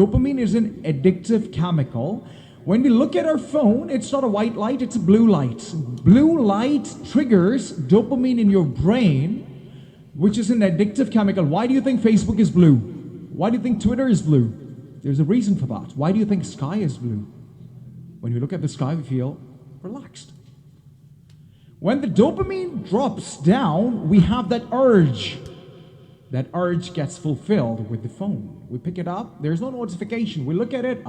Dopamine is an addictive chemical. When we look at our phone, it's not a white light, it's a blue light. Blue light triggers dopamine in your brain, which is an addictive chemical. Why do you think Facebook is blue? Why do you think Twitter is blue? There's a reason for that. Why do you think sky is blue? When we look at the sky, we feel relaxed. When the dopamine drops down, we have that urge. That urge gets fulfilled with the phone. We pick it up, there's no notification. We look at it,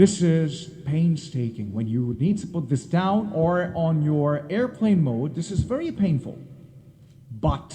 This is painstaking. When you need to put this down or on your airplane mode, this is very painful. But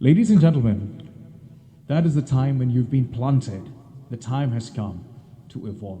Ladies and gentlemen, that is the time when you've been planted. The time has come to evolve.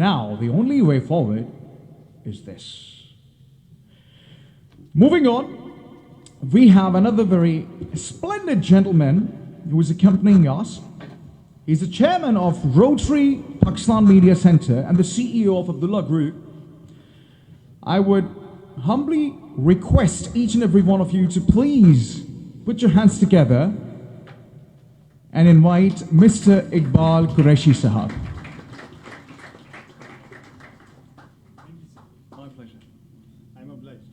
Now the only way forward is this. Moving on, we have another very splendid gentleman who is accompanying us. He's the chairman of Rotary Pakistan Media Center and the CEO of Abdullah Group. I would humbly request each and every one of you to please put your hands together and invite Mr. Iqbal Qureshi Sahab. My pleasure. I'm obliged.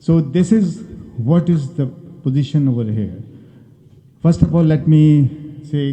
So this is what is the position over here. First of all, let me say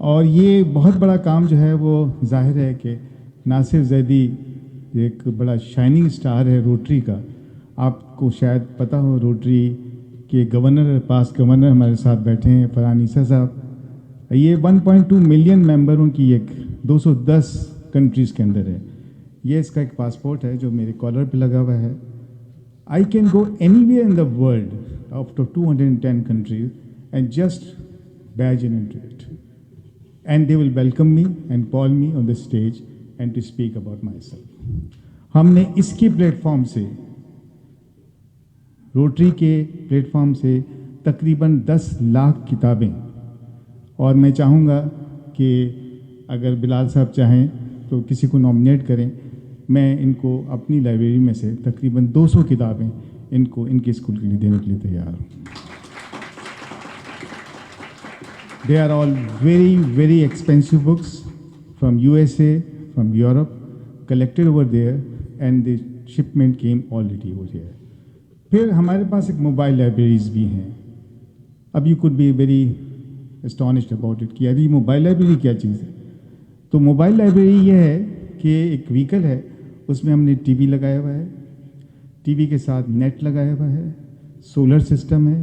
اور یہ بہت بڑا کام جو ہے وہ ظاہر ہے کہ ناصر زیدی ایک بڑا شائننگ سٹار ہے روٹری کا. آپ کو شاید پتہ ہو روٹری کے گورنر گورنر ہمارے ساتھ بیٹھے ہیں فرحان عیسیٰ صاحب. یہ 1.2 ملین ممبروں کی ایک 210 کنٹریز کے اندر ہے. یہ اس کا ایک پاسپورٹ ہے جو میرے کالر پہ لگا ہوا ہے. I can go anywhere in the world out of 210 countries and just badge into it. And they will welcome me and call me on the stage and to speak about myself. ہم نے اس کے plate form سے Rotary کے plate form سے تقریباً 10 لاکھ کتابیں, اور میں چاہوں گا کہ اگر بلال صاحب چاہیں تو کسی کو نامنیٹ کریں. میں ان کو اپنی لائبریری میں سے تقریباً 200 کتابیں ان کے اسکول کے لیے دینے کے لیے تیار ہوں. They are all very, very expensive books from USA, from Europe, collected over there, and the shipment came already over here. پھر ہمارے پاس ایک موبائل لائبریریز بھی ہیں. اب you could be very astonished about it کہ یار یہ موبائل لائبریری کیا چیز ہے. تو موبائل لائبریری یہ ہے کہ ایک وہیکل ہے, اس میں ہم نے ٹی وی لگایا ہوا ہے, ٹی وی کے ساتھ نیٹ لگایا ہوا ہے, سولر سسٹم ہے,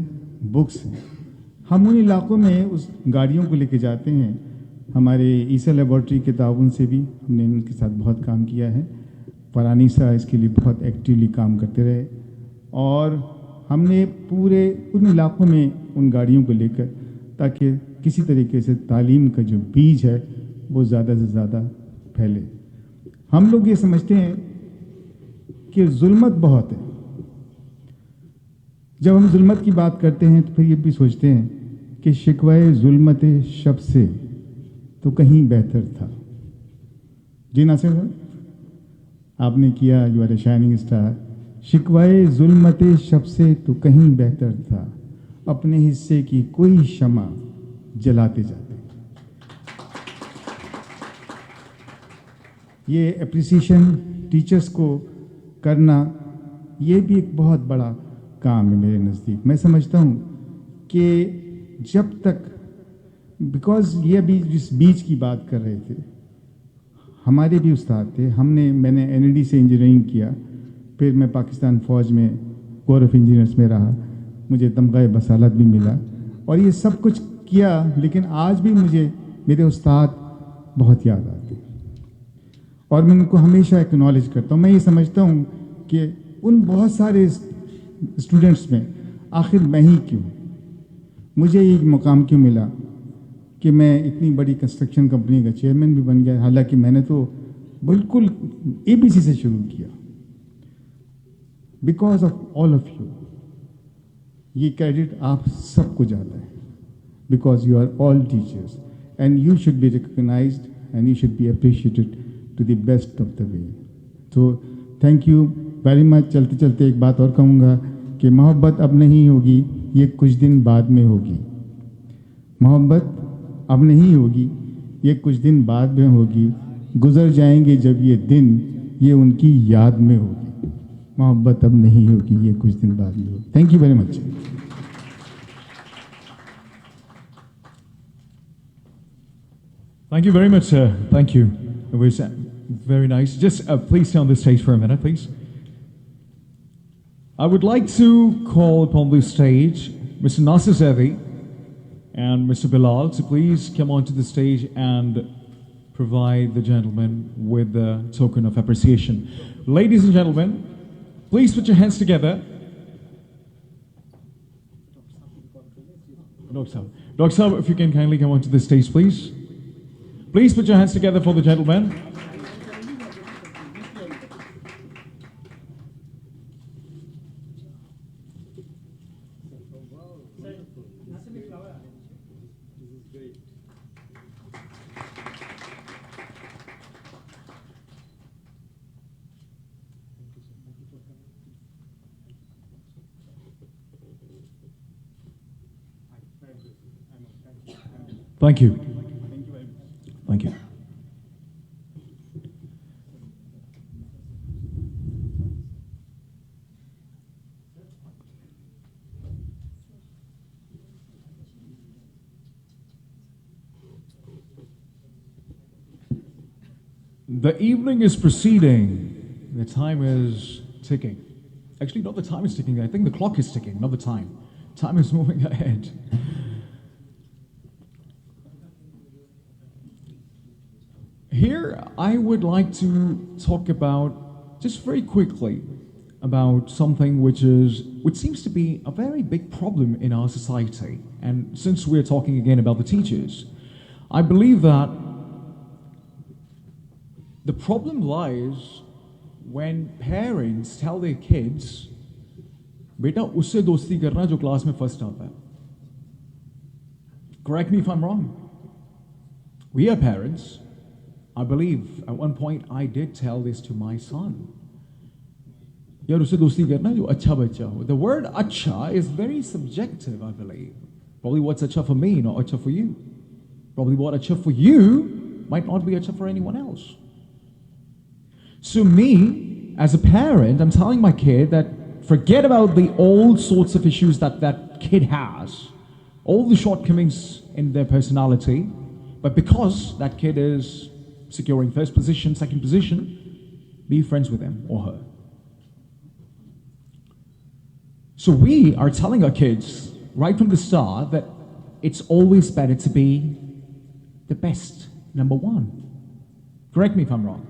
بکس ہیں. ہم ان علاقوں میں اس گاڑیوں کو لے کے جاتے ہیں. ہمارے عیسیٰ لیبارٹری کے تعاون سے بھی ہم نے ان کے ساتھ بہت کام کیا ہے. فرحان عیسیٰ اس کے لیے بہت ایکٹیولی کام کرتے رہے, اور ہم نے پورے ان علاقوں میں ان گاڑیوں کو لے کر تاکہ کسی طریقے سے تعلیم کا جو بیج ہے وہ زیادہ سے زیادہ پھیلے. ہم لوگ یہ سمجھتے ہیں کہ ظلمت بہت ہے. جب ہم ظلمت کی بات کرتے ہیں تو پھر یہ بھی سوچتے ہیں کہ شکوائے ظلمت شب سے تو کہیں بہتر تھا. جی ناصر صاحب, آپ نے کیا, you are a shining star. شکوائے ظلمت شب سے تو کہیں بہتر تھا, اپنے حصے کی کوئی شمع جلاتے جاتے. یہ اپریسیشن ٹیچرس کو کرنا یہ بھی ایک بہت بڑا کام ہے میرے نزدیک. میں سمجھتا ہوں کہ جب تک, بیکاز یہ ابھی جس بیچ کی بات کر رہے تھے, ہمارے بھی استاد تھے. میں نے NLD سے انجینئرنگ کیا, پھر میں پاکستان فوج میں کور آف انجینئرس میں رہا, مجھے تمغہ بصالت بھی ملا, اور یہ سب کچھ کیا. لیکن آج بھی مجھے میرے استاد بہت یاد آتے ہیں, اور میں ان کو ہمیشہ ایکنالج کرتا ہوں. میں یہ سمجھتا ہوں کہ ان بہت سارے اسٹوڈنٹس میں آخر میں ہی کیوں, مجھے یہ مقام کیوں ملا کہ میں اتنی بڑی کنسٹرکشن کمپنی کا چیئرمین بھی بن گیا, حالانکہ میں نے تو بالکل ABC سے شروع کیا. Because of all of you, یہ کریڈٹ آپ سب کو جاتا ہے, because you are all teachers and you should be recognized and you should be appreciated to the best of the way. تو تھینک یو ویری مچ. چلتے چلتے ایک بات اور کہوں گا کہ محبت اب نہیں ہوگی, یہ کچھ دن بعد میں ہوگی. محبت اب نہیں ہوگی, یہ کچھ دن بعد میں ہوگی. گزر جائیں گے جب یہ دن, یہ ان کی یاد میں ہوگی. محبت اب نہیں ہوگی, یہ کچھ دن بعد میں ہوگی. Thank you very much. Thank you very much, sir. Thank you. It was very nice. Just please stay on the stage for a minute, please. I would like to call upon the stage Mr. Nasir Zaidi and Mr. Bilal to please come onto the stage and provide the gentleman with the token of appreciation. Ladies and gentlemen, please put your hands together. Dr. Saab, if you can kindly come onto the stage, please. Please put your hands together for the gentleman. Thank you. Thank you. The evening is proceeding. The time is ticking. Actually, not the time is ticking. I think the clock is ticking, not the time. Time is moving ahead. Here, I would like to talk about, just very quickly, about something which seems to be a very big problem in our society. And since we're talking again about the teachers, I believe that the problem lies when parents tell their kids, beta usse dosti karna jo class mein first aata hai. Correct me if I'm wrong. We are parents. I believe at one point I did tell this to my son. Yaar usse dosti karna jo acha bachcha ho. The word acha is very subjective, I believe. Probably what's acha for me, not acha for you. Probably what acha for you might not be acha for anyone else. So me, as a parent, I'm telling my kid that forget about the old sorts of issues that kid has, all the shortcomings in their personality, but because that kid is securing first position, second position, be friends with him or her. So we are telling our kids right from the start that it's always better to be the best, number one. Correct me if I'm wrong.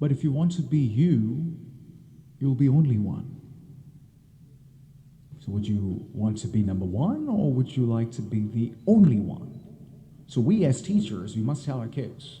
But if you want to be you, you'll be only one. So would you want to be number one, or would you like to be the only one? So we as teachers, we must tell our kids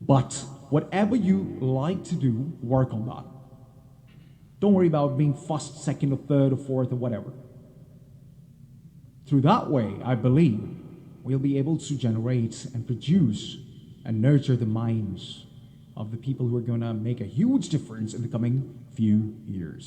But whatever you like to do, work on that. Don't worry about being first, second, or third, or fourth, or whatever. Through that way, I believe we'll be able to generate and produce and nurture the minds of the people who are going to make a huge difference in the coming few years.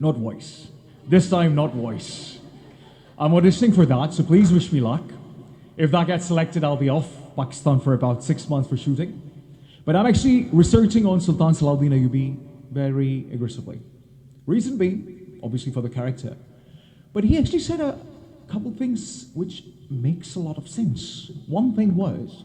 not voice. This time, not voice. I'm auditioning for that, so please wish me luck. If that gets selected, I'll be off Pakistan for about 6 months for shooting. But I'm actually researching on Sultan Salahuddin Ayyubi very aggressively. Reason being, obviously for the character. But he actually said a couple things which makes a lot of sense. One thing was,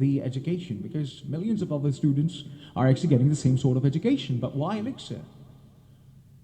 the education, because millions of other students are actually getting the same sort of education. But why elixir?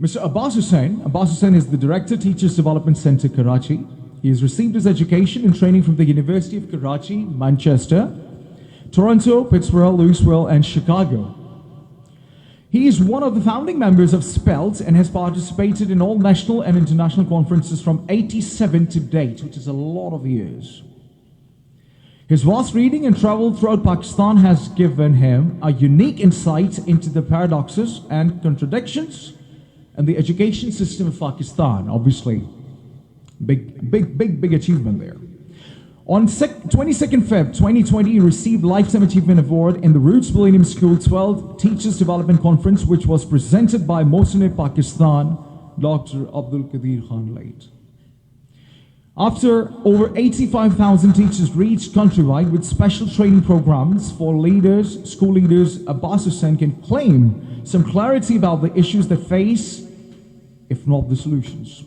Mr. Abbas Hussain. Abbas Hussain is the Director, Teachers Development Center, Karachi. He has received his education and training from the University of Karachi, Manchester, Toronto, Pittsburgh, Louisville, and Chicago. He is one of the founding members of SPELT and has participated in all national and international conferences from 87 to date, which is a lot of years. His vast reading and travel throughout Pakistan has given him a unique insight into the paradoxes and contradictions in the education system of Pakistan. Obviously, big achievement there. On 22nd Feb 2020, he received Lifetime Achievement Award in the Roots Millennium School 12 Teachers Development Conference, which was presented by Mohsin Pakistan, Dr. Abdul Qadir Khan late. After over 85,000 teachers reached countrywide with special training programs for leaders, school leaders, Abbas Hussain can claim some clarity about the issues that face, if not the solutions.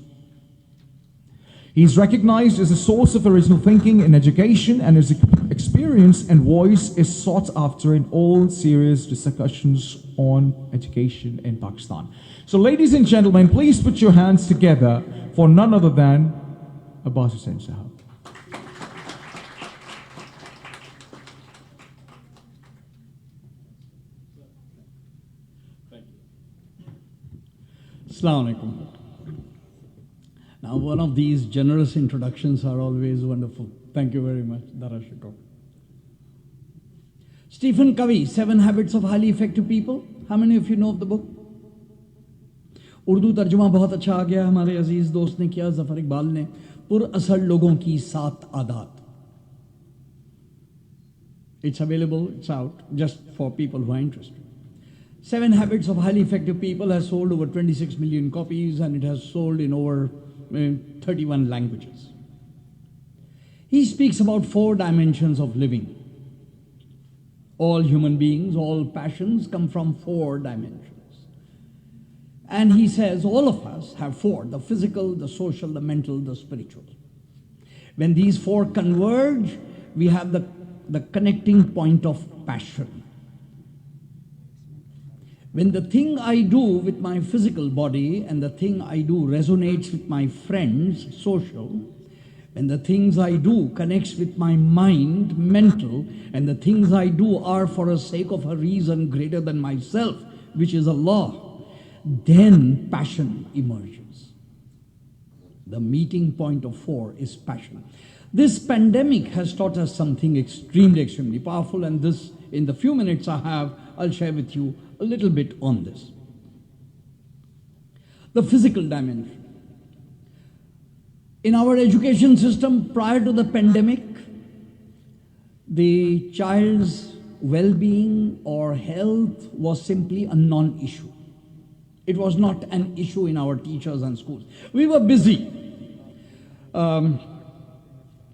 He is recognized as a source of original thinking in education, and his experience and voice is sought after in all serious discussions on education in Pakistan. So ladies and gentlemen, please put your hands together for none other than Abbas Hussain Sahab. Assalamu alaikum. Now, one of these generous introductions are always wonderful. Thank you very much, Darashiko. Stephen Covey, 7 Habits of Highly Effective People. How many of you know of the book? Urdu ترجمہ بہت اچھا آ گیا ہمارے عزیز دوست نے کیا ظفر اقبال نے پر اثر لوگوں کی 7 عادات. It's available, it's out, just for people who are interested. 7 Habits of Highly Effective People has sold over 26 million copies, and it has sold in over 31 languages. He speaks about 4 dimensions of living. All human beings, all passions come from 4 dimensions. And he says all of us have 4, the physical, the social, the mental, the spiritual. When these 4 converge, we have the connecting point of passion. When the thing I do with my physical body and the thing I do resonates with my friends, social, when the things I do connects with my mind, mental, and the things I do are for the sake of a reason greater than myself, which is Allah, then passion emerges. The meeting point of 4 is passion. This pandemic has taught us something extremely powerful, and this, in the few minutes I have, I'll share with you a little bit on this. The physical dimension. In our education system prior to the pandemic, the child's well-being or health was simply a non-issue. It was not an issue in our teachers and schools. We were busy.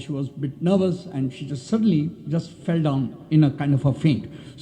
she was a bit nervous and she just suddenly just fell down in a kind of a faint.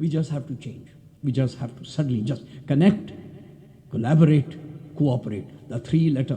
We just have to change. We just have to suddenly just connect, collaborate, cooperate. The 3 letter.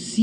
C,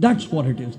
that's what it is.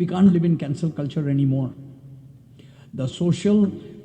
We can't live in cancel culture anymore. The social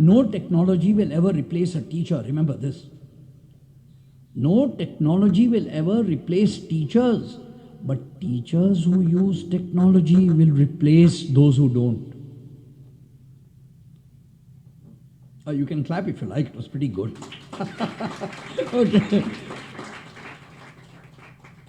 No technology will ever replace a teacher. Remember this. No technology will ever replace teachers, but teachers who use technology will replace those who don't. You can clap if you like. It was pretty good. Okay.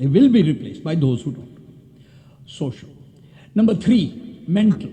they will be replaced by those who don't. Social. Number 3, mental.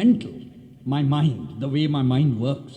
mental, my mind, the way my mind works.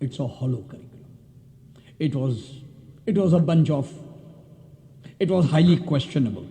It's a hollow curriculum. It was a bunch of, it was highly questionable.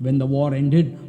When the war ended,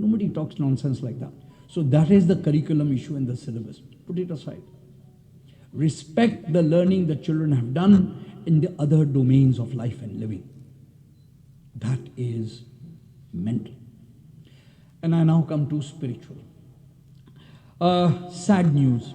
Nobody talks nonsense like that. So that is the curriculum issue in the syllabus. Put it aside. Respect the learning the children have done in the other domains of life and living. That is mental. And I now come to spiritual. Sad news.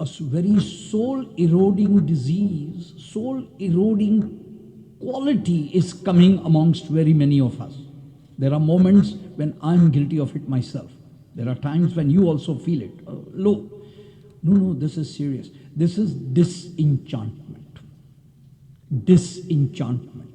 a very soul eroding disease, soul eroding quality is coming amongst very many of us. There are moments when I'm guilty of it myself. There are times when you also feel it. No, this is serious. This is disenchantment. Disenchantment.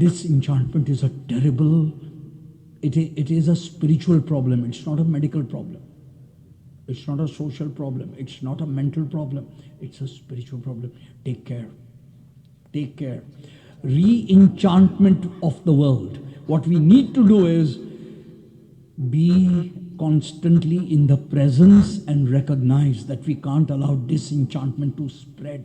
Disenchantment is a terrible, it is a spiritual problem. It's not a medical problem. It's not a social problem. It's not a mental problem. It's a spiritual problem. Take care. Take care. Re-enchantment of the world. What we need to do is be constantly in the presence and recognize that we can't allow disenchantment to spread.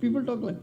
People talk like,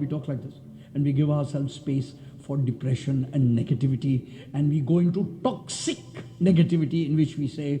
We talk like this and we give ourselves space for depression and negativity, and we go into toxic negativity in which we say,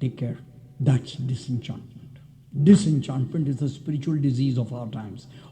Take care. That's disenchantment. Disenchantment is the spiritual disease of our times.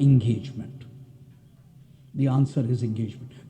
Engagement. The answer is engagement.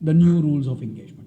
The new rules of engagement.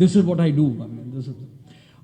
This is what I do.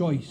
choice.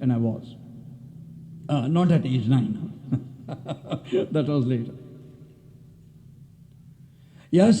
and I was. Not at age 9. That was later. Yes,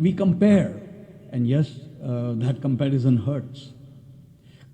We compare, and yes, that comparison hurts.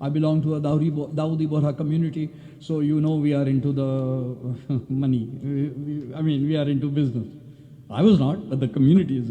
I belong to a Dawoodi Bohra community, so you know we are into the money. We are into business. I was not, but the community is.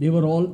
they were all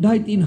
2,500-3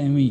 MA.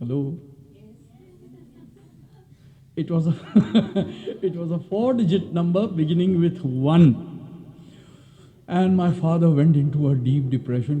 Hello. It was a 4-digit number beginning with 1, and my father went into a deep depression.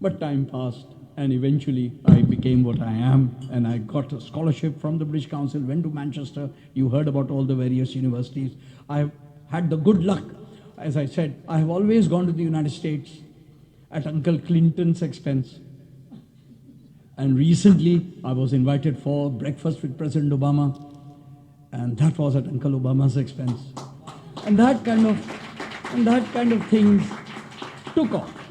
But time passed. And eventually I became what I am, and I got a scholarship from the British Council, went to Manchester. You heard about all the various universities. I have had the good luck, as I said, I have always gone to the United States at Uncle Clinton's expense. And recently I was invited for breakfast with President Obama, and that was at Uncle Obama's expense. And that kind of things took off.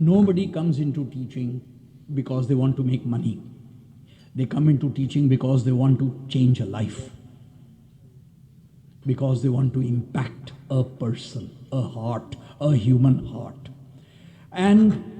Nobody comes into teaching because they want to make money. They come into teaching because they want to change a life, because they want to impact a person, a heart, a human heart. And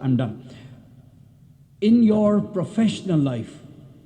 I'm done. In your professional life,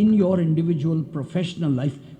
in your individual professional life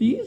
30,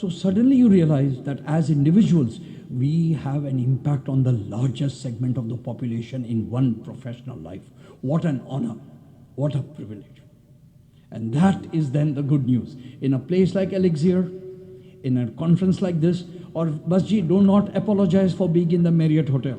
so suddenly you realize that as individuals we have an impact on the largest segment of the population in one professional life. What an honor, what a privilege. And that is then the good news. In a place like Elixir, in a conference like this, or Basji, do not apologize for being in the Marriott Hotel.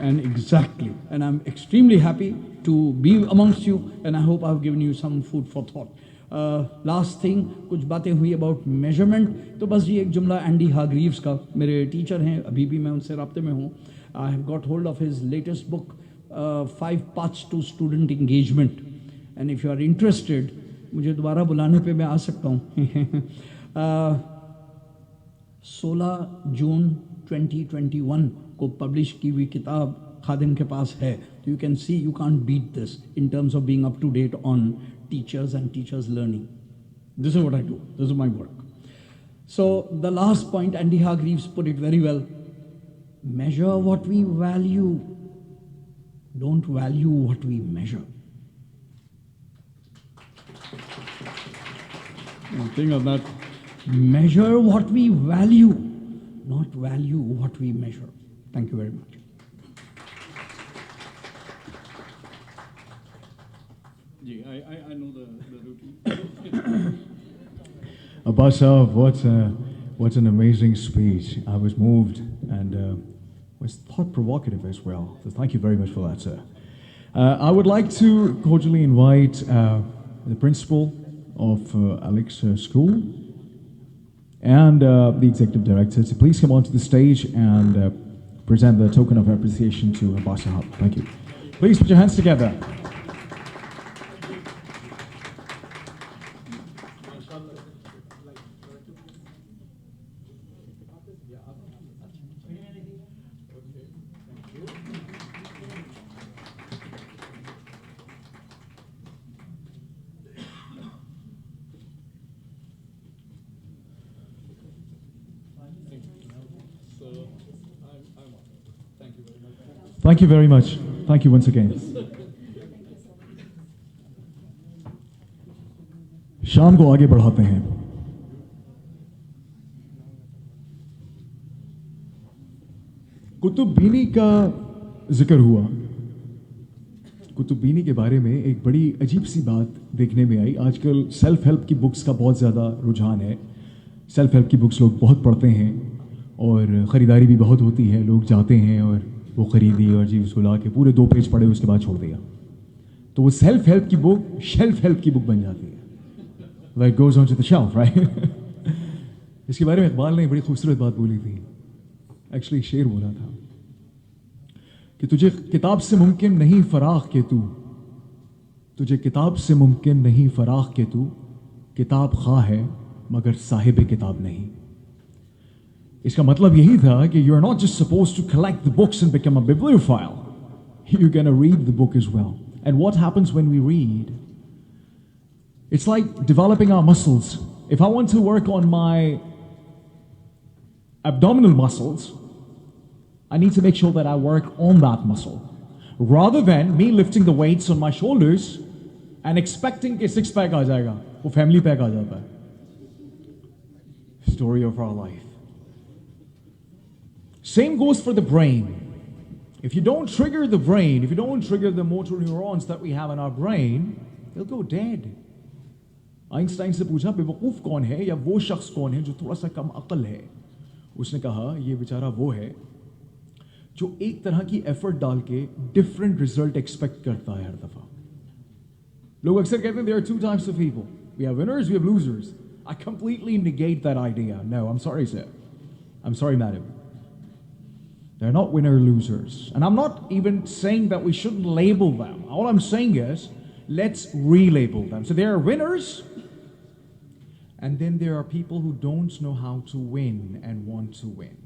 And exactly, and I'm extremely happy to be amongst you, and I hope I've given you some food for thought. Last thing کچھ باتیں ہوئی about measurement, تو بس یہ ایک جملہ Andy Hargreaves کا, میرے ٹیچر ہیں, ابھی بھی میں ان سے رابطے میں ہوں. I have got hold of his latest book 5 paths to student engagement, and if you are interested مجھے دوبارہ بلانے پہ میں آ سکتا ہوں. 16 جون 2021 کو پبلش کی ہوئی کتاب خادم کے پاس ہے. You can see you can't beat this in terms of being up to date on teachers and teachers learning. This is what I do. This is my work. So the last point, Andy Hargreaves put it very well. Measure what we value. Don't value what we measure. Think of that. Measure what we value, not value what we measure. Thank you very much. I know the routine. Abbas Saab, what an amazing speech. I was moved and was thought provocative as well. So thank you very much for that, sir. I would like to cordially invite the principal of Alex School and the executive director to please come onto the stage and present the token of appreciation to Abbas Saab. Thank you. Please put your hands together. Thank you very much. Thank you once again. شام کو آگے بڑھاتے ہیں. کتب بینی کا ذکر ہوا. کتب بینی کے بارے میں ایک بڑی عجیب سی بات دیکھنے میں آئی. آج کل سیلف ہیلپ کی بکس کا بہت زیادہ رجحان ہے. سیلف ہیلپ کی بکس لوگ بہت پڑھتے ہیں اور خریداری بھی بہت ہوتی ہے. لوگ جاتے ہیں اور وہ خریدی اور جی اس کو لا کے پورے 2 پیج پڑھے, اس کے بعد چھوڑ دیا. تو وہ سیلف ہیلپ کی بک شیلف ہیلپ کی بک بن جاتی ہے. Like goes on to the shelf, right? اس کے بارے میں اقبال نے بڑی خوبصورت بات بولی تھی. ایکچولی شعر بولا تھا کہ تجھے کتاب سے ممکن نہیں فراغ کہ تجھے کتاب سے ممکن نہیں فراغ کہ تو کتاب خواہ ہے مگر صاحب کتاب نہیں. اس کا مطلب یہی تھا کہ you are not just suppose to collect the books and become a bibliophile, you can read the book as well. And what happens when we read, it's like developing our muscles. If I want to work on my abdominal muscles, I need to make sure that I work on that muscle rather than me lifting the weights on my shoulders and expecting a 6-pack aa jayega, wo family pack aa jata hai. Story of our life. Same goes for the brain. If you don't trigger the brain, if you don't trigger the motor neurons that we have in our brain, they'll go dead. Einstein سے پوچھا بیوقوف کون ہے یا وہ شخص کون ہے جو تھوڑا سا کم عقل ہے. اس نے کہا یہ بیچارہ وہ ہے جو ایک طرح کی ایفرٹ ڈال کے ڈفرینٹ ریزلٹ ایکسپیکٹ کرتا ہے ہر دفعہ. لوگ اکثر کہتے ہیں there are 2 types of people. We have winners, we have losers. I completely negate that idea. No, I'm sorry, sir. I'm sorry, madam. They're not winner losers. And I'm not even saying that we shouldn't label them. All I'm saying is let's relabel them. So there are winners, and then there are people who don't know how to win and want to win.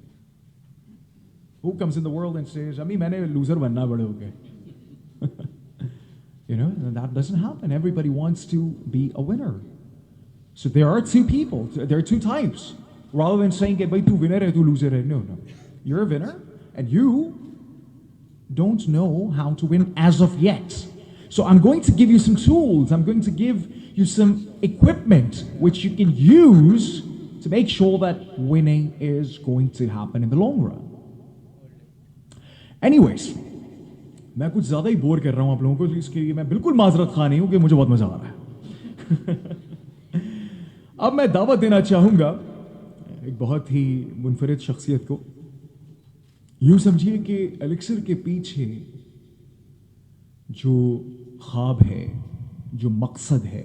Who comes in the world and says, "Ami, maine loser banna bade ho gaye." You know, that doesn't happen. Everybody wants to be a winner. So there are 2 people. There are 2 types. Rather than saying, "Bhai, tu winner hai, tu loser hai." No. You're a winner, and you don't know how to win as of yet. So I'm going to give you some tools. I'm going to give you some equipment which you can use to make sure that winning is going to happen in the long run. Anyways, میں کچھ زیادہ ہی bore کر رہا ہوں آپ لوگوں کو, اس کے لیے میں بالکل معذرت خواہ نہیں ہوں کہ مجھے بہت مزہ آ رہا ہے. اب میں دعوت دینا چاہوں گا ایک بہت ہی منفرد شخصیت کو. یوں سمجھیے کہ ایلیکسر کے پیچھے جو خواب ہے, جو مقصد ہے,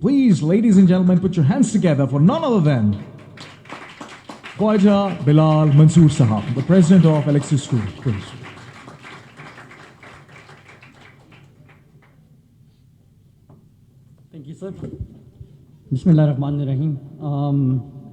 Please, ladies and gentlemen, put your hands together for none other than Khwaja Bilal Mansoor Sahab, the president of Alexis School. Please. Thank you, sir. Bismillahirrahmanirrahim.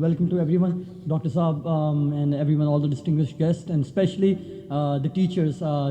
welcome to everyone, Dr. Saab and everyone, all the distinguished guests, and especially the teachers,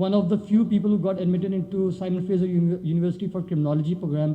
one of the few people who got admitted into Simon Fraser University for criminology program,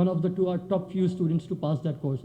one of the top few students to pass that course.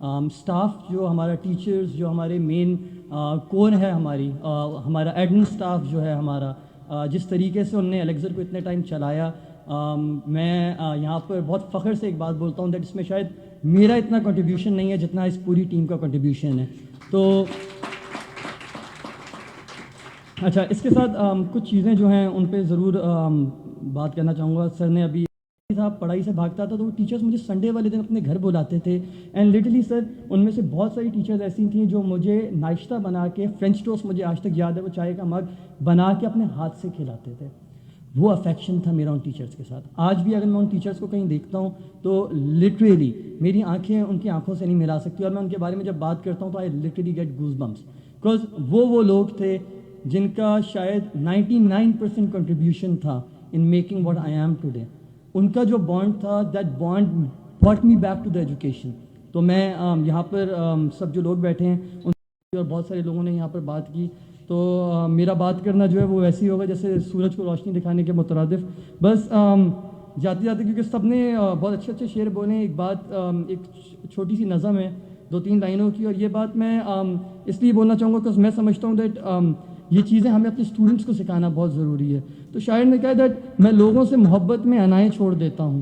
Staff جو ہمارا teachers جو ہمارے مین کور ہے ہمارا admin staff جو ہے ہمارا جس طریقے سے انہوں نے الیگزر کو اتنے ٹائم چلایا میں یہاں پر بہت فخر سے ایک بات بولتا ہوں دیٹ اس میں شاید میرا اتنا کنٹریبیوشن نہیں ہے جتنا اس پوری ٹیم کا کنٹریبیوشن ہے. تو اچھا اس کے ساتھ کچھ چیزیں جو ہیں ان پہ ضرور بات کرنا چاہوں گا. سر نے ابھی صاحب پڑھائی سے بھاگتا تھا تو وہ ٹیچرز مجھے سنڈے والے دن اپنے گھر بلاتے تھے اینڈ لٹرلی سر ان میں سے بہت ساری ٹیچرز ایسی تھیں جو مجھے ناشتہ بنا کے فرینچ ٹوسٹ مجھے آج تک یاد ہے وہ چائے کا مگ بنا کے اپنے ہاتھ سے کھلاتے تھے. وہ افیکشن تھا میرا ان ٹیچرز کے ساتھ. آج بھی اگر میں ان ٹیچرز کو کہیں دیکھتا ہوں تو لٹریلی میری آنکھیں ان کی آنکھوں سے نہیں ملا سکتی اور میں ان کے بارے میں جب بات کرتا ہوں تو I literally get goose bumps because وہ لوگ تھے جن کا شاید 99% کنٹریبیوشن تھا in making what I am today. ان کا جو بانڈ تھا that bond brought me back to the education. تو میں یہاں پر سب جو لوگ بیٹھے ہیں ان اور بہت سارے لوگوں نے یہاں پر بات کی تو میرا بات کرنا جو ہے وہ ویسے ہی ہوگا جیسے سورج کو روشنی دکھانے کے مترادف. بس جاتے جاتے کیونکہ سب نے بہت اچھے اچھے شعر بولے ایک بات ایک چھوٹی سی نظم ہے 2-3 لائنوں کی اور یہ بات میں اس لیے بولنا چاہوں گا کہ میں سمجھتا ہوں دیٹ یہ چیزیں ہمیں اپنے اسٹوڈنٹس کو سکھانا بہت ضروری ہے. تو شاعر نے کہا دیٹ میں لوگوں سے محبت میں انائیں چھوڑ دیتا ہوں,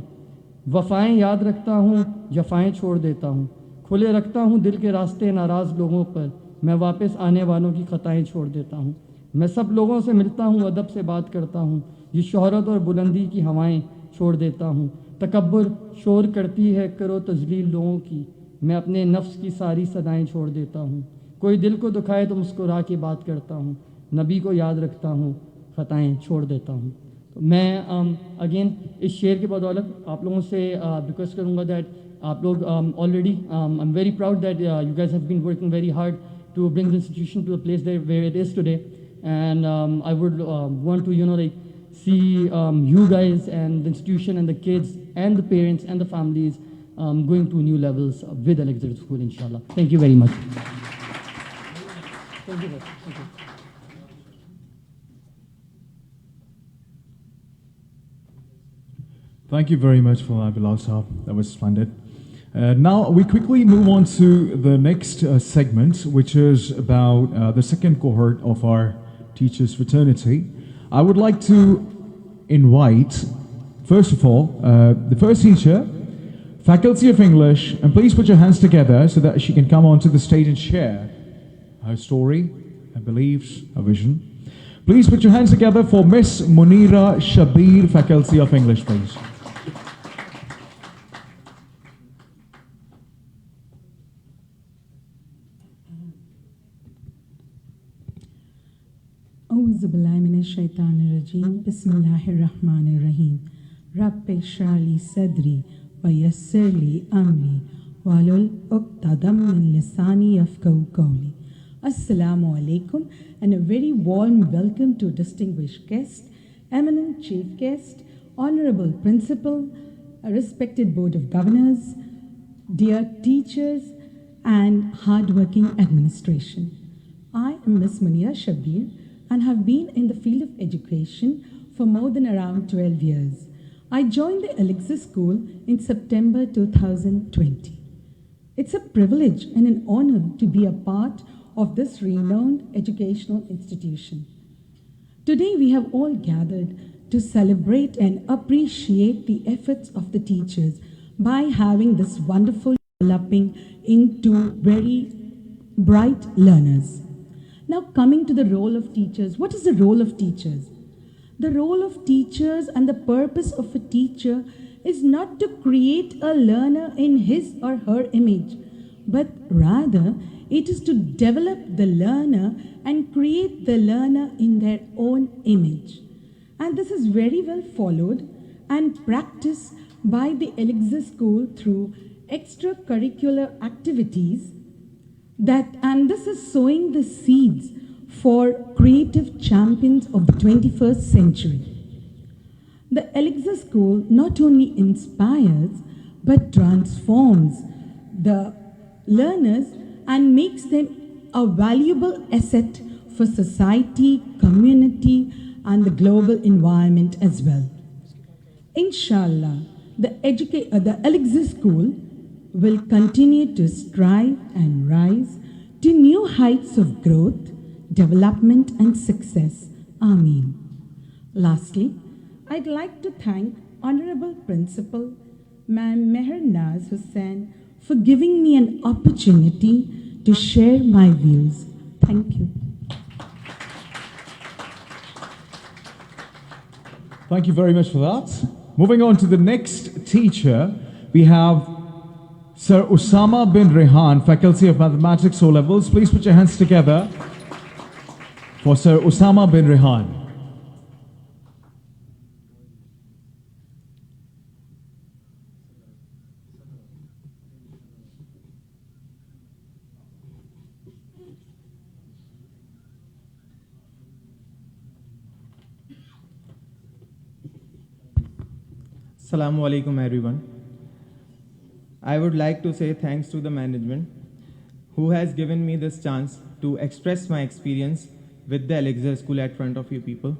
وفائیں یاد رکھتا ہوں, جفائیں چھوڑ دیتا ہوں, کھلے رکھتا ہوں دل کے راستے ناراض لوگوں پر, میں واپس آنے والوں کی خطائیں چھوڑ دیتا ہوں. میں سب لوگوں سے ملتا ہوں, ادب سے بات کرتا ہوں, یہ شہرت اور بلندی کی ہوائیں چھوڑ دیتا ہوں. تکبر شور کرتی ہے کرو تذلیل لوگوں کی, میں اپنے نفس کی ساری صدائیں چھوڑ دیتا ہوں. کوئی دل کو دکھائے تو مسکرا کے بات کرتا ہوں, نبی کو یاد رکھتا ہوں, خطائیں چھوڑ دیتا ہوں. تو میں اگین اس شعر کے بدولت آپ لوگوں سے ریکویسٹ کروں گا دیٹ آپ لوگ already I am very proud that you guys have been working very hard to bring the institution to the place where it is today, and I would want to like see you guys and the institution and the kids and the parents and the families going to new levels with Alexander School, inshallah. Thank you very much. Thank you. Thank you. Thank you very much for that, Bilal Saab. That was splendid. Now we quickly move on to the next segment, which is about the second cohort of our teachers fraternity. I would like to invite, first of all, the first teacher, Faculty of English, and please put your hands together so that she can come onto the stage and share her story, her beliefs, her vision. Please put your hands together for Miss Munira Shabir, Faculty of English, please. اعوذ باللہ من الشیطان الرجیم بسم اللہ الرحمن الرحیم رب اشرح لی صدری ویسر لی امری واحلل عقدۃ من لسانی یفقہوا قولی. Assalamu alaikum and a very warm welcome to distinguished guests, eminent chief guest, honorable principal, a respected board of governors, dear teachers and hardworking administration. I am Miss Munira Shabir and have been in the field of education for more than around 12 years. I joined the Elixir School in September 2020. It's a privilege and an honor to be a part of this renowned educational institution. Today we have all gathered to celebrate and appreciate the efforts of the teachers by having this wonderful developing into very bright learners. Now coming to the role of teachers, what is the role of teachers? The role of teachers and the purpose of a teacher is not to create a learner in his or her image, but rather it is to develop the learner and create the learner in their own image. And this is very well followed and practiced by the Elixir School through extracurricular activities and this is sowing the seeds for creative champions of the 21st century. The Elixir School not only inspires but transforms the learners and makes them a valuable asset for society, community, and the global environment as well. Inshallah, the Elixir School will continue to strive and rise to new heights of growth, development, and success. Ameen. Lastly, I'd like to thank Honorable Principal Ma'am Meher Naz Hussain for giving me an opportunity to share my views. Thank you. Thank you very much for that. Moving on to the next teacher, we have Sir Usama bin Rehan, Faculty of Mathematics O-Levels. Please put your hands together for Sir Usama bin Rehan. Assalamu alaikum everyone. I would like to say thanks to the management who has given me this chance to express my experience with the Elixir School at front of you people.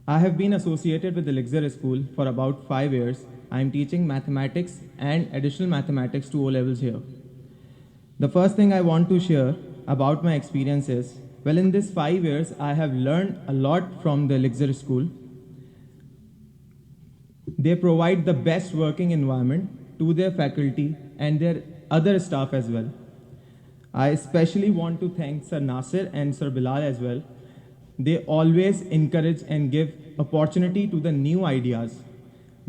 I have been associated with the Elixir School for about 5 years. I am teaching mathematics and additional mathematics to O-levels here. The first thing I want to share about my experience is, well, in these 5 years, I have learned a lot from the Elixir School. They provide the best working environment to their faculty and their other staff as well. I especially want to thank Sir Nasir and Sir Bilal as well. They always encourage and give opportunity to the new ideas.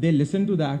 they listen to that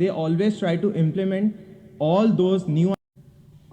they always try to implement all those new.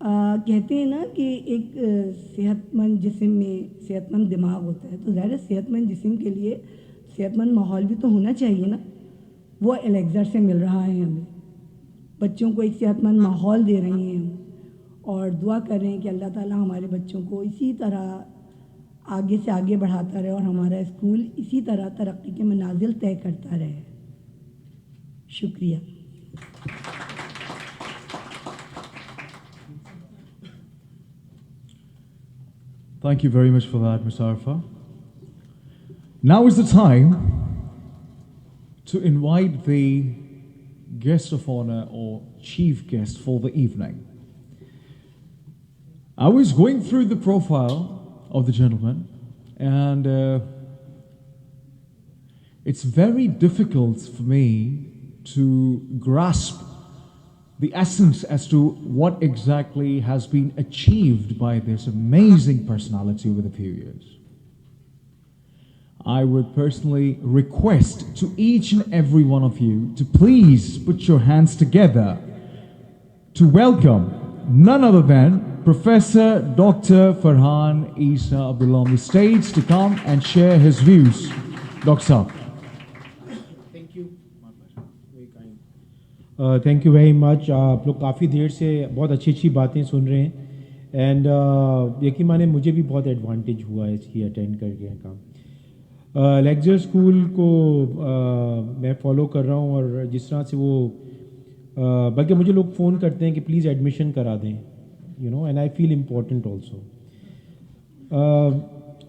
کہتے ہیں نا کہ ایک صحت مند جسم میں صحت مند دماغ ہوتا ہے، تو ظاہر ہے صحت مند جسم کے لیے صحت مند ماحول بھی تو ہونا چاہیے نا. وہ الیگزر سے مل رہا ہے ہمیں، بچوں کو ایک صحت مند ماحول دے رہے ہیں ہم، اور دعا کر رہے ہیں کہ اللہ تعالیٰ ہمارے بچوں کو اسی طرح آگے سے آگے بڑھاتا رہے اور ہمارا اسکول اسی طرح ترقی کے منازل طے کرتا رہے. شکریہ. Thank you very much for that, Ms. Arfa. Now is the time to invite the guest of honor or chief guest for the evening. I was going through the profile of the gentleman, and it's very difficult for me to grasp the essence as to what exactly has been achieved by this amazing personality over the few years. I would personally request to each and every one of you to please put your hands together to welcome none other than Professor Dr. Farhan Isa Abdullah on the stage to come and share his views. Dr. Saab. Thank you very much. آپ لوگ کافی دیر سے بہت اچھی اچھی باتیں سن رہے ہیں، and یقین مانے مجھے بھی بہت ایڈوانٹیج ہوا ہے اس کی اٹینڈ کر کے کام. لیکچر اسکول کو میں فالو کر رہا ہوں، اور جس طرح سے وہ بلکہ مجھے لوگ فون کرتے ہیں کہ پلیز ایڈمیشن کرا دیں، you know, and I feel important also.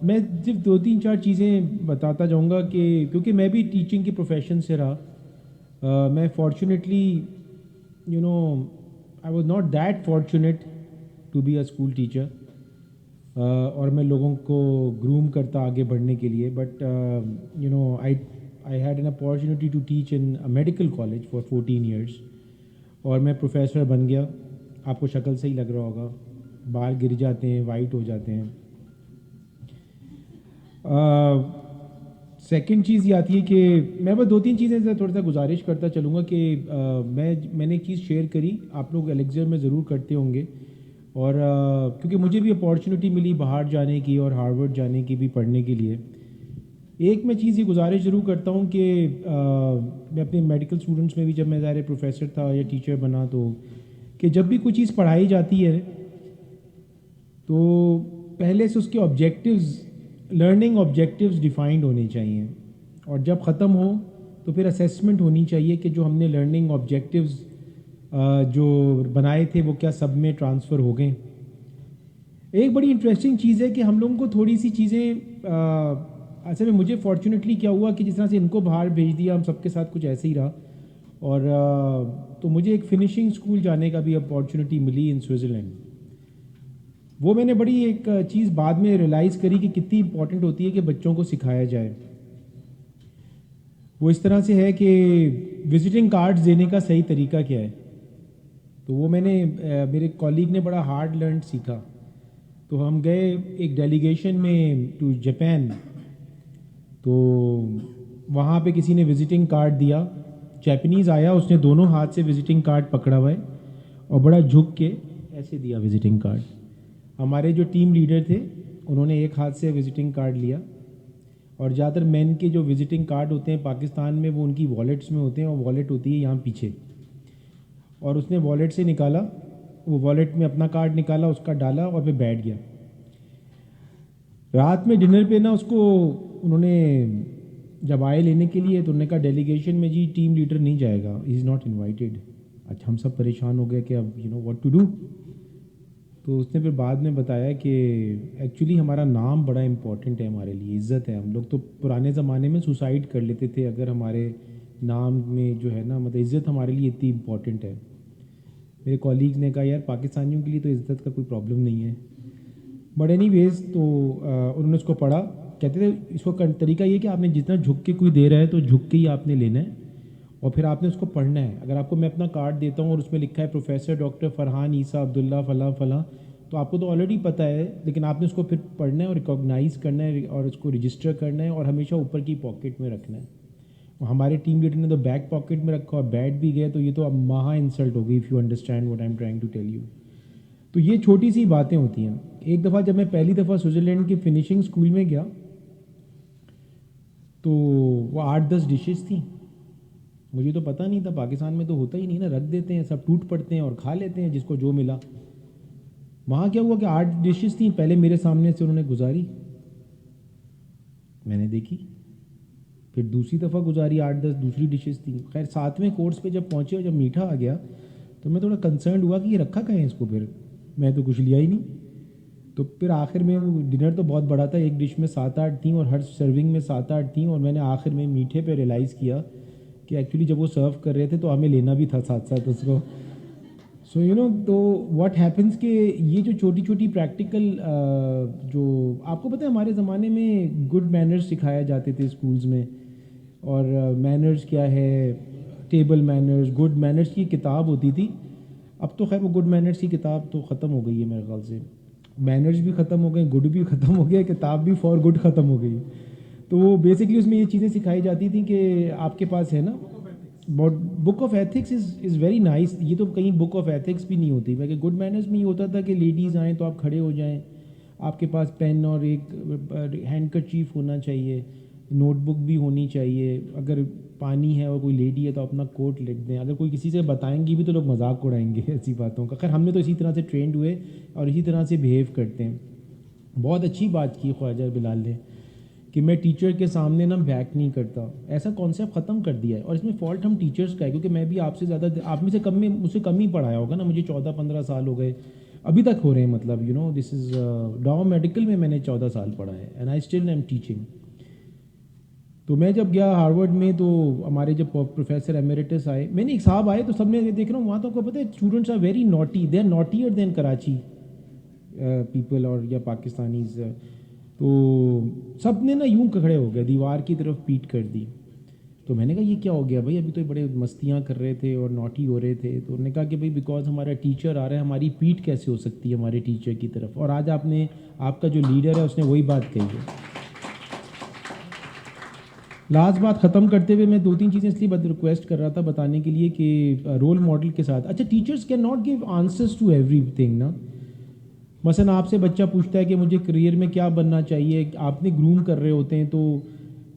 میں صرف 2-3-4 چیزیں بتاتا جاؤں گا کہ کیونکہ میں بھی ٹیچنگ کے پروفیشن سے رہا. میں fortunately you know I was not that fortunate to be a school teacher, اور میں لوگوں کو گروم کرتا آگے بڑھنے کے لیے، but you know I had an opportunity to teach in medical college for 14 years, اور میں پروفیسر بن گیا. آپ کو شکل سے ہی لگ رہا ہوگا، بال گر جاتے ہیں، وائٹ ہو جاتے ہیں. سیکنڈ چیز یہ آتی ہے کہ میں بس 2-3 چیزیں تھوڑا سا گزارش کرتا چلوں گا کہ میں نے ایک چیز شیئر کری، آپ لوگ الیگزر میں ضرور کرتے ہوں گے، اور کیونکہ مجھے بھی اپارچونیٹی ملی باہر جانے کی اور ہارورڈ جانے کی بھی پڑھنے کے لیے. ایک میں چیز یہ گزارش ضرور کرتا ہوں کہ میں اپنے میڈیکل اسٹوڈنٹس میں بھی، جب میں ظاہر پروفیسر تھا یا ٹیچر بنا، تو کہ جب بھی کوئی چیز پڑھائی جاتی ہے تو پہلے سے اس کے آبجیکٹیوز، لرننگ آبجیکٹیوز ڈیفائنڈ ہونے چاہیے، اور جب ختم ہو تو پھر اسیسمنٹ ہونی چاہیے کہ جو ہم نے لرننگ آبجیکٹیوز جو بنائے تھے وہ کیا سب میں ٹرانسفر ہو گئے. ایک بڑی انٹرسٹنگ چیز ہے کہ ہم لوگوں کو تھوڑی سی چیزیں، اصل میں مجھے فارچونیٹلی کیا ہوا کہ جس طرح سے ان کو باہر بھیج دیا، ہم سب کے ساتھ کچھ ایسے ہی رہا، اور تو مجھے ایک فنشنگ اسکول جانے کا بھی اپارچونیٹی ملی ان سوئٹزرلینڈ. وہ میں نے بڑی ایک چیز بعد میں ریئلائز کری کہ کتنی امپورٹنٹ ہوتی ہے کہ بچوں کو سکھایا جائے. وہ اس طرح سے ہے کہ وزٹنگ کارڈز دینے کا صحیح طریقہ کیا ہے. تو وہ میں نے میرے کالیگ نے بڑا ہارڈ لرنڈ سیکھا. تو ہم گئے ایک ڈیلیگیشن میں ٹو جاپان، تو وہاں پہ کسی نے وزٹنگ کارڈ دیا، جاپنیز آیا، اس نے دونوں ہاتھ سے وزٹنگ کارڈ پکڑا ہوا ہے اور بڑا جھک کے ایسے دیا وزٹنگ کارڈ. ہمارے جو ٹیم لیڈر تھے انہوں نے ایک ہاتھ سے وزٹنگ کارڈ لیا، اور زیادہ تر مین کے جو وزٹنگ کارڈ ہوتے ہیں پاکستان میں وہ ان کی والیٹس میں ہوتے ہیں، اور والیٹ ہوتی ہے یہاں پیچھے، اور اس نے والیٹ سے نکالا، وہ والیٹ میں اپنا کارڈ نکالا، اس کا ڈالا اور پھر بیٹھ گیا. رات میں ڈنر پہ نا اس کو انہوں نے جب آئے لینے کے لیے تو انہوں نے کہا ڈیلیگیشن میں جی ٹیم لیڈر نہیں جائے گا، ہی از ناٹ انوائٹیڈ. اچھا، ہم سب پریشان ہو گئے کہ اب you know what to do. تو اس نے پھر بعد میں بتایا کہ ایکچولی ہمارا نام بڑا امپورٹنٹ ہے ہمارے لیے، عزت ہے. ہم لوگ تو پرانے زمانے میں سوسائڈ کر لیتے تھے اگر ہمارے نام میں جو ہے نا مطلب عزت ہمارے لیے اتنی امپورٹنٹ ہے. میرے کالیگز نے کہا یار پاکستانیوں کے لیے تو عزت کا کوئی پرابلم نہیں ہے. بٹ اینی ویز تو انہوں نے اس کو پڑھا. کہتے تھے اس کو طریقہ یہ کہ آپ نے جتنا جھک کے کوئی دے رہا ہے تو جھک کے ہی آپ نے لینا ہے، اور پھر آپ نے اس کو پڑھنا ہے. اگر آپ کو میں اپنا کارڈ دیتا ہوں اور اس میں لکھا ہے پروفیسر ڈاکٹر فرحان عیسیٰ عبداللہ فلاں فلاں، تو آپ کو تو آلریڈی پتہ ہے، لیکن آپ نے اس کو پھر پڑھنا ہے اور ریکاگنائز کرنا ہے اور اس کو رجسٹر کرنا ہے اور ہمیشہ اوپر کی پاکٹ میں رکھنا ہے. ہمارے ٹیم لیڈر نے تو بیک پاکٹ میں رکھا اور بیٹھ بھی گئے، تو یہ تو اب مہا انسلٹ ہوگی if you understand what I am trying to tell you. تو یہ چھوٹی سی باتیں ہوتی ہیں. ایک دفعہ جب میں پہلی دفعہ سوئٹزرلینڈ کی فنیشنگ اسکول میں گیا تو وہ 8-10 ڈشز تھیں. مجھے تو پتہ نہیں تھا, پاکستان میں تو ہوتا ہی نہیں نا, رکھ دیتے ہیں سب, ٹوٹ پڑتے ہیں اور کھا لیتے ہیں جس کو جو ملا. وہاں کیا ہوا کہ 8 ڈشز تھیں, پہلے میرے سامنے سے انہوں نے گزاری, میں نے دیکھی, پھر دوسری دفعہ گزاری 8-10 دوسری ڈشز تھیں. خیر 7ویں کورس پہ جب پہنچے اور جب میٹھا آ گیا تو میں تھوڑا کنسرنڈ ہوا کہ یہ رکھا کہیں اس کو, پھر میں تو کچھ لیا ہی نہیں. تو پھر آخر میں وہ ڈنر تو بہت بڑا تھا, ایک ڈش میں 7-8 تھیں اور ہر سرونگ میں 7-8 تھیں, اور میں نے آخر میں میٹھے پہ ریئلائز کیا کہ ایکچولی جب وہ سرو کر رہے تھے تو ہمیں لینا بھی تھا ساتھ ساتھ اس کو. سو یو نو, تو واٹ ہیپنس کہ یہ جو چھوٹی چھوٹی پریکٹیکل, جو آپ کو پتہ ہے ہمارے زمانے میں گڈ مینرز سکھائے جاتے تھے اسکولز میں, اور مینرز کیا ہے, ٹیبل مینرز, گڈ مینرز کی کتاب ہوتی تھی. اب تو خیر وہ گڈ مینرز کی کتاب تو ختم ہو گئی ہے میرے خیال سے, مینرز بھی ختم ہو گئے, گڈ بھی ختم ہو گیا, کتاب بھی فار گڈ ختم ہو گئی. تو وہ بیسکلی اس میں یہ چیزیں سکھائی جاتی تھیں کہ آپ کے پاس ہے نا, book of ethics is very nice. یہ تو کہیں بک آف ایتھکس بھی نہیں ہوتی, بلکہ گڈ مینرز میں یہ ہوتا تھا کہ لیڈیز آئیں تو آپ کھڑے ہو جائیں, آپ کے پاس پین اور ایک ہینڈ کرچیف ہونا چاہیے, نوٹ بک بھی ہونی چاہیے, اگر پانی ہے اور کوئی لیڈی ہے تو اپنا کوٹ لکھ دیں, اگر کوئی کسی سے بتائیں گی بھی تو لوگ مذاق اڑائیں گے ایسی باتوں کا. خیر ہم نے تو اسی طرح سے ٹرینڈ ہوئے اور اسی طرح سے بیہیو کرتے ہیں. بہت اچھی بات کی خواجہ بلال نے کہ میں ٹیچر کے سامنے نا بیک نہیں کرتا, ایسا کانسیپٹ ختم کر دیا ہے. اور اس میں فالٹ ہم ٹیچرس کا ہے, کیونکہ میں بھی آپ سے زیادہ, آپ میں سے مجھ سے کم ہی پڑھایا ہوگا نا, مجھے 14-15 سال ہو گئے ابھی تک ہو رہے ہیں, مطلب you know this is ڈاؤ medical میں نے 14 سال پڑھا ہے, and I still am teaching. تو میں جب گیا ہارورڈ میں تو ہمارے جب پروفیسر ایمیریٹس آئے, میں نے ایک صاحب آئے تو سب نے دیکھ رہا ہوں وہاں تو آپ کو پتہ ہے students are very naughty, they are naughtier than Karachi people اور یا پاکستانیز. تو سب نے نا یوں کھڑے ہو گئے, دیوار کی طرف پیٹ کر دی. تو میں نے کہا یہ کیا ہو گیا بھائی, ابھی تو بڑے مستیاں کر رہے تھے اور نوٹی ہو رہے تھے. تو انہوں نے کہا کہ بھائی بیکاز ہمارا ٹیچر آ رہا ہے, ہماری پیٹ کیسے ہو سکتی ہے ہمارے ٹیچر کی طرف, اور آج آپ کا جو لیڈر ہے اس نے وہی بات کہی ہے. لاسٹ بات ختم کرتے ہوئے میں 2-3 چیزیں اس لیے ریکویسٹ کر رہا تھا بتانے کے لیے کہ رول ماڈل کے ساتھ, اچھا teachers cannot give answers to everything نا. مثلا آپ سے بچہ پوچھتا ہے کہ مجھے کریئر میں کیا بننا چاہیے, آپ نے گروم کر رہے ہوتے ہیں, تو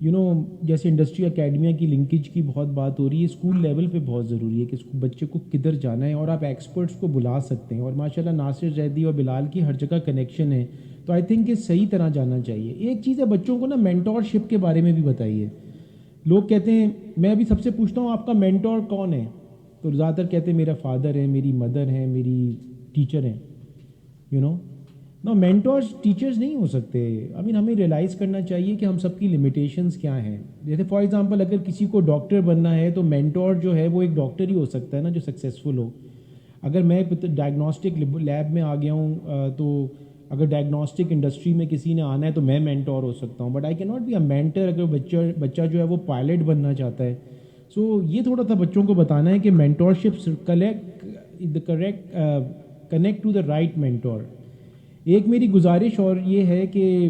یو نو جیسے انڈسٹری اکیڈمیا کی لنکیج کی بہت بات ہو رہی ہے, اسکول لیول پہ بہت ضروری ہے کہ بچے کو کدھر جانا ہے, اور آپ ایکسپرٹس کو بلا سکتے ہیں. اور ماشاء اللہ ناصر زیدی اور بلال کی ہر جگہ کنیکشن ہے, تو آئی تھنک کہ صحیح طرح جانا چاہیے. ایک چیز ہے, بچوں کو نا مینٹورشپ کے بارے میں بھی بتائیے. لوگ کہتے ہیں, میں ابھی سب سے پوچھتا ہوں آپ کا مینٹور کون ہے, تو زیادہ تر کہتے ہیں میرا فادر ہے, میری مدر ہے, میری ٹیچر ہیں. یو نو نا, مینٹورس ٹیچرز نہیں ہو سکتے. ہمیں ریئلائز کرنا چاہیے کہ ہم سب کی لمیٹیشنز کیا ہیں. جیسے فار ایگزامپل اگر کسی کو ڈاکٹر بننا ہے تو مینٹور جو ہے وہ ایک ڈاکٹر ہی ہو سکتا ہے نا جو سکسیزفل ہو. اگر میں ڈائگنوسٹک لیب میں آ گیا ہوں تو اگر ڈائگنوسٹک انڈسٹری میں کسی نے آنا ہے تو میں مینٹور ہو سکتا ہوں, بٹ آئی کی ناٹ بی اے مینٹر اگر بچہ جو ہے وہ پائلٹ بننا چاہتا ہے. سو یہ تھوڑا سا بچوں کو بتانا ہے کہ mentorship connect to the right mentor. ایک میری گزارش اور یہ ہے کہ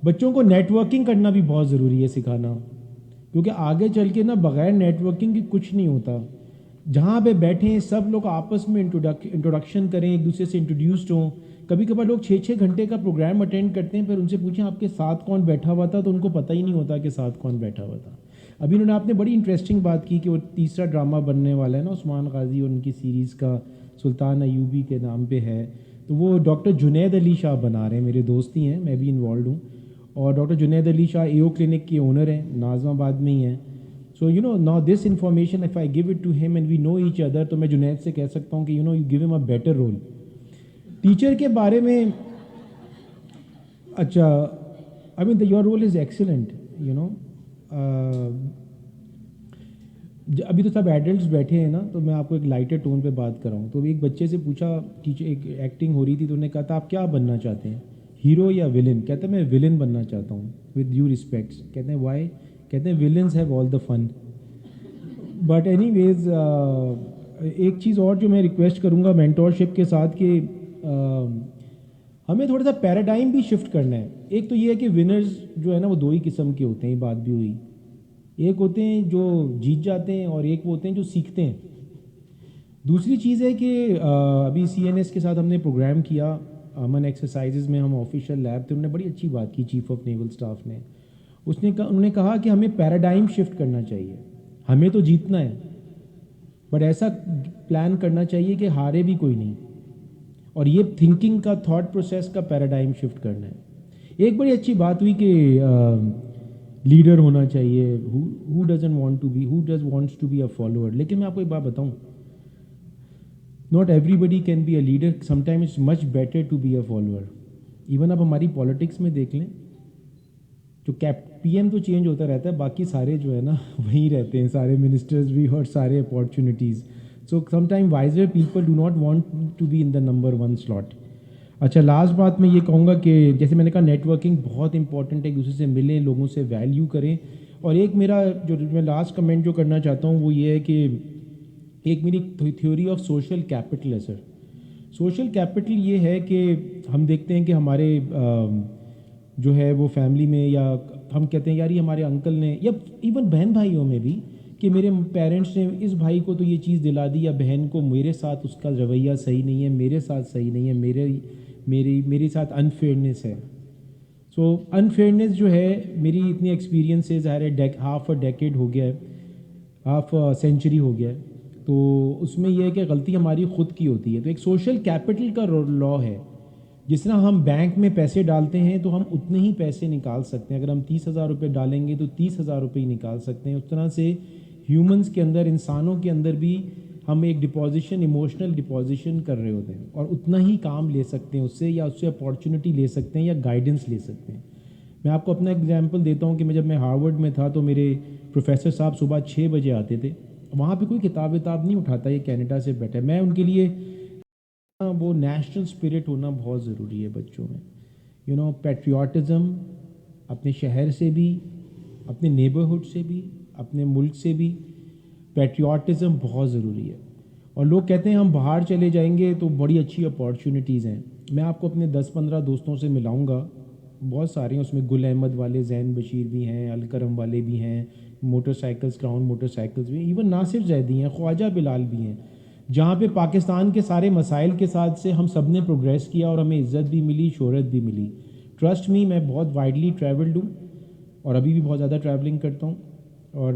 بچوں کو نیٹ ورکنگ کرنا بھی بہت ضروری ہے سکھانا, کیونکہ آگے چل کے نا بغیر نیٹ ورکنگ کی کچھ نہیں ہوتا. جہاں پہ بیٹھیں سب لوگ آپس میں انٹروڈکشن کریں, ایک دوسرے سے انٹروڈیوسڈ ہوں. کبھی کبھار لوگ 6-6 گھنٹے کا پروگرام اٹینڈ کرتے ہیں, پھر ان سے پوچھیں آپ کے ساتھ کون بیٹھا ہوا تھا, تو ان کو پتہ ہی نہیں ہوتا کہ ساتھ کون بیٹھا ہوا تھا. ابھی انہوں نے آپ نے بڑی انٹرسٹنگ بات کی کہ وہ تیسرا ڈرامہ بننے والا ہے نا عثمان غازی اور ان کی سیریز کا, سلطان ایوبی کے نام پہ ہے. تو وہ ڈاکٹر جنید علی شاہ بنا رہے ہیں, میرے دوست ہی ہیں, میں بھی انوالوڈ ہوں. اور ڈاکٹر جنید علی شاہ ایو کلینک کے اونر ہیں, ناظم آباد میں ہی ہیں. So you know now this information if I give it to him and we know each other, تو میں جنید سے کہہ سکتا ہوں کہ یو نو یو گیو ہم اے بیٹر رول. ٹیچر کے بارے میں اچھا, I mean your role is excellent. You know ابھی تو سب ایڈلٹس بیٹھے ہیں نا, تو میں آپ کو ایک لائٹر ٹون پہ بات کر رہا ہوں. تو ایک بچے سے پوچھا, ٹیچر ایک ایکٹنگ ہو رہی تھی, تو انہوں نے کہا تھا آپ کیا بننا چاہتے ہیں, ہیرو یا ولن؟ کہتے ہیں میں ولن بننا چاہتا ہوں, ود ڈیو ریسپیکٹس. کہتے ہیں وائی؟ کہتے ہیں villains have all the fun. But anyways ایک چیز اور جو میں ریکویسٹ کروں گا مینٹورشپ کے ساتھ, کہ ہمیں تھوڑا سا پیراڈائم بھی شفٹ کرنا ہے. ایک تو یہ ہے کہ ونرز جو ہے نا وہ 2 ہی قسم کے ہوتے ہیں, یہ بات بھی ہوئی. ایک ہوتے ہیں جو جیت جاتے ہیں اور ایک وہ ہوتے ہیں جو سیکھتے ہیں. دوسری چیز ہے کہ ابھی CNS کے ساتھ ہم نے پروگرام کیا امن ایکسرسائزز میں، ہم آفیشیل لیب تھے، انہوں نے بڑی اچھی بات کی چیف آف نیول اسٹاف نے. انہوں نے کہا کہ ہمیں پیراڈائم شفٹ کرنا چاہیے، ہمیں تو جیتنا ہے بٹ ایسا پلان کرنا چاہیے کہ ہارے بھی کوئی نہیں، اور یہ تھنکنگ کا تھاٹ پروسیس کا پیراڈائم شفٹ کرنا ہے. ایک بڑی اچھی بات ہوئی کہ لیڈر ہونا چاہیے، who doesn't want to be, who does wants to be a follower. لیکن میں آپ کو ایک بات بتاؤں، not everybody can be a leader, sometime it's much better to be a follower. Even آپ ہماری پالیٹکس میں دیکھ لیں، جو PM تو چینج ہوتا رہتا ہے، باقی سارے جو ہے نا وہیں رہتے ہیں، سارے منسٹرز بھی اور سارے opportunities. So some time wiser people do not want to be in the number 1 slot. اچھا، لاسٹ بات میں یہ کہوں گا کہ جیسے میں نے کہا نیٹ ورکنگ بہت امپورٹنٹ ہے، ایک دوسرے سے ملیں، لوگوں سے ویلیو کریں. اور ایک میرا جو میں لاسٹ کمنٹ جو کرنا چاہتا ہوں وہ یہ ہے کہ ایک میری تھیوری آف سوشل کیپٹل ہے. سر سوشل کیپٹل یہ ہے کہ ہم دیکھتے ہیں کہ ہمارے جو ہے وہ فیملی میں، یا ہم کہتے ہیں یار یہ ہمارے انکل نے، یا ایون بہن بھائیوں میں بھی، کہ میرے پیرنٹس نے اس بھائی کو تو یہ چیز دلا دی، یا بہن کو میرے ساتھ اس کا رویہ صحیح نہیں ہے، میرے ساتھ صحیح نہیں ہے، میرے ساتھ انفیئرنیس ہے. سو انفیئرنیس جو ہے، میری اتنی ایکسپیرینس ہے، ظاہر ہے ہاف اے ڈیکیڈ ہو گیا ہے، ہاف سینچری ہو گیا ہے، تو اس میں یہ ہے کہ غلطی ہماری خود کی ہوتی ہے. تو ایک سوشل کیپٹل کا لا ہے، جس طرح ہم بینک میں پیسے ڈالتے ہیں تو ہم اتنے ہی پیسے نکال سکتے ہیں. اگر ہم 30,000 روپے ڈالیں گے تو 30,000 روپے ہی نکال سکتے ہیں. اس طرح سے ہیومنس کے اندر، انسانوں کے اندر بھی ہم ایک ڈپوزیشن، ایموشنل ڈپوزیشن کر رہے ہوتے ہیں، اور اتنا ہی کام لے سکتے ہیں اس سے، یا اس سے اپارچونیٹی لے سکتے ہیں، یا گائیڈنس لے سکتے ہیں. میں آپ کو اپنا ایگزامپل دیتا ہوں کہ جب میں ہارورڈ میں تھا تو میرے پروفیسر صاحب صبح 6 بجے آتے تھے. وہاں پہ کوئی کتاب نہیں اٹھاتا، یہ کینیڈا سے بیٹھا ہے. میں ان کے لیے وہ نیشنل اسپرٹ ہونا بہت ضروری ہے بچوں میں. پیٹریوٹزم، اپنے شہر سے بھی، اپنے نیبرہڈ سے بھی، اپنے ملک سے بھی پیٹریوٹزم بہت ضروری ہے. اور لوگ کہتے ہیں ہم باہر چلے جائیں گے تو بڑی اچھی اپارچونیٹیز ہیں. میں آپ کو اپنے 10-15 دوستوں سے ملاؤں گا، بہت سارے ہیں اس میں، گل احمد والے، زین بشیر بھی ہیں، الکرم والے بھی ہیں، motor cycles, crown motor cycles بھی، ایون ناصر زیدی ہیں، خواجہ بلال بھی ہیں، جہاں پہ پاکستان کے سارے مسائل کے ساتھ سے ہم سب نے پروگریس کیا، اور ہمیں عزت بھی ملی، شہرت بھی ملی. ٹرسٹ می، میں بہت وائڈلی ٹریولڈ ہوں، اور ابھی بھی بہت زیادہ ٹریولنگ کرتا ہوں، اور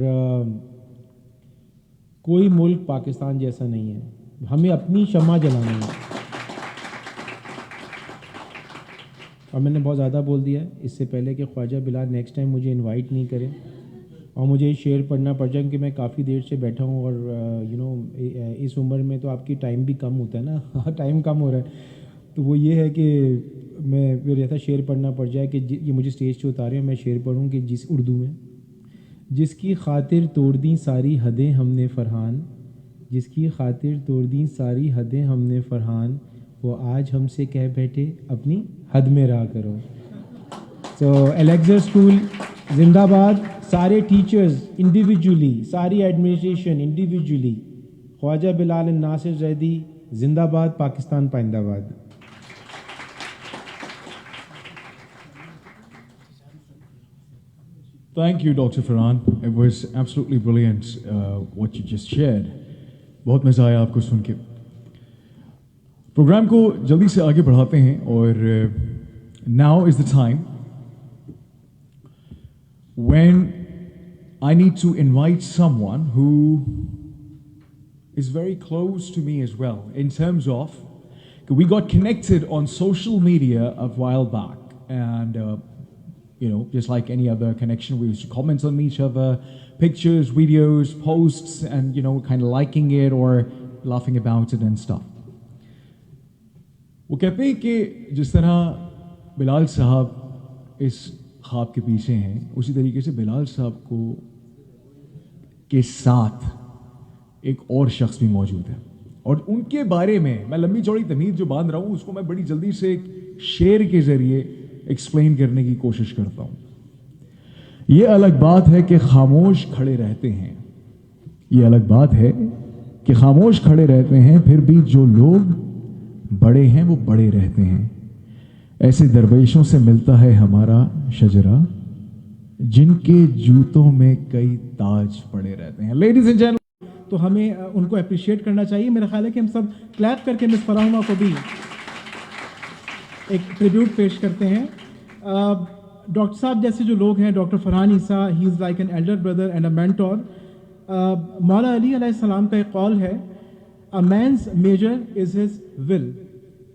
کوئی ملک پاکستان جیسا نہیں ہے. ہمیں اپنی شمع جلانی ہے. اور میں نے بہت زیادہ بول دیا ہے، اس سے پہلے کہ خواجہ بلال نیکسٹ ٹائم مجھے انوائٹ نہیں کرے اور مجھے شیئر پڑھنا پڑ جائے، کیونکہ میں کافی دیر سے بیٹھا ہوں، اور اس عمر میں تو آپ کی ٹائم بھی کم ہوتا ہے نا، ٹائم کم ہو رہا ہے. تو وہ یہ ہے کہ میں پھر ایسا شعر پڑھنا پڑ جائے کہ یہ مجھے اسٹیج سے اتارے ہیں، میں شعر پڑھوں کہ جس اردو میں، جس کی خاطر توڑ دیں ساری حدیں ہم نے فرحان، جس کی خاطر توڑ دیں ساری حدیں ہم نے فرحان، وہ آج ہم سے کہہ بیٹھے اپنی حد میں رہا کرو. سو الیگزر اسکول زندہ باد. سارے ٹیچرز انڈیویجولی، ساری administration individually, Khawaja Bilal and Nasir Zaidi زندہ باد. پاکستان پائندہ باد. Thank you, Dr. Farhan. It was absolutely brilliant what you just shared. بہت مزہ آیا آپ کو سن کے. پروگرام کو جلدی سے آگے بڑھاتے ہیں، اور now is the time when I need to invite someone who is very close to me as well, in terms of we got connected on social media a while back, and just like any other connection, we used to comment on each other, pictures, videos, posts, and kind of liking it or laughing about it and stuff. وہ کہتے ہیں کہ جس طرح بلال صاحب اس خواب کے پیچھے ہیں، اسی طریقے سے بلال صاحب کے ساتھ ایک اور شخص بھی موجود ہے، اور ان کے بارے میں لمبی چوڑی تمہید جو باندھ رہا ہوں اس کو میں بڑی جلدی سے ایک شعر کے ذریعے ایکسپلین کرنے کی کوشش کرتا ہوں. یہ الگ بات ہے کہ خاموش کھڑے رہتے ہیں، یہ الگ بات ہے کہ خاموش کھڑے رہتے ہیں، پھر بھی جو لوگ بڑے ہیں وہ بڑے رہتے ہیں. ایسے درویشوں سے ملتا ہے ہمارا شجرہ، جن کے جوتوں میں کئی تاج پڑے رہتے ہیں. لیڈیز اینڈ جینٹلمین، تو ہمیں ان کو اپریشیٹ کرنا چاہیے. میرا خیال ہے کہ ہم سب کلیپ کر کے مس فراہمہ کو بھی ایک ٹریبیوٹ پیش کرتے ہیں. ڈاکٹر صاحب جیسے جو لوگ ہیں, doctor Farhan Essa, he is like an elder brother and a mentor. Maula Ali علیہ السلام کا ایک قول ہے, a man's measure is his will.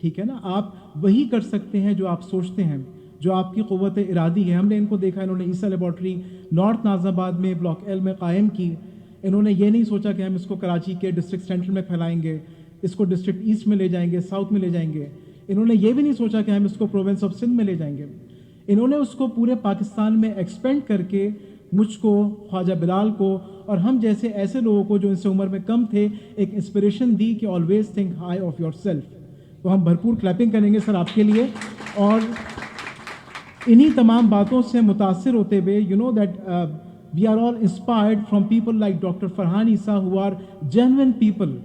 ٹھیک ہے نا, آپ وہی کر سکتے ہیں جو آپ سوچتے ہیں, جو آپ کی قوت ارادی ہے. ہم نے ان کو دیکھا, انہوں نے عیسیٰ لیبارٹری نارتھ نازم آباد میں بلاک ایل میں قائم کی. انہوں نے یہ نہیں سوچا کہ ہم اس کو کراچی کے ڈسٹرکٹ سینٹر میں پھیلائیں گے, اس کو ڈسٹرکٹ ایسٹ میں لے جائیں گے, ساؤتھ میں لے جائیں گے. انہوں نے یہ بھی نہیں سوچا کہ ہم اس کو پروونس آف سندھ میں لے جائیں گے. انہوں نے اس کو پورے پاکستان میں ایکسپینڈ کر کے مجھ کو, خواجہ بلال کو اور ہم جیسے ایسے لوگوں کو جو ان سے عمر میں کم تھے ایک انسپریشن دی کہ always think high of your self. تو ہم بھرپور کلیپنگ کریں گے سر آپ کے لیے. اور انہی تمام باتوں سے متاثر ہوتے ہوئے you know that we are all inspired from people like doctor Farhan Isa who are genuine people.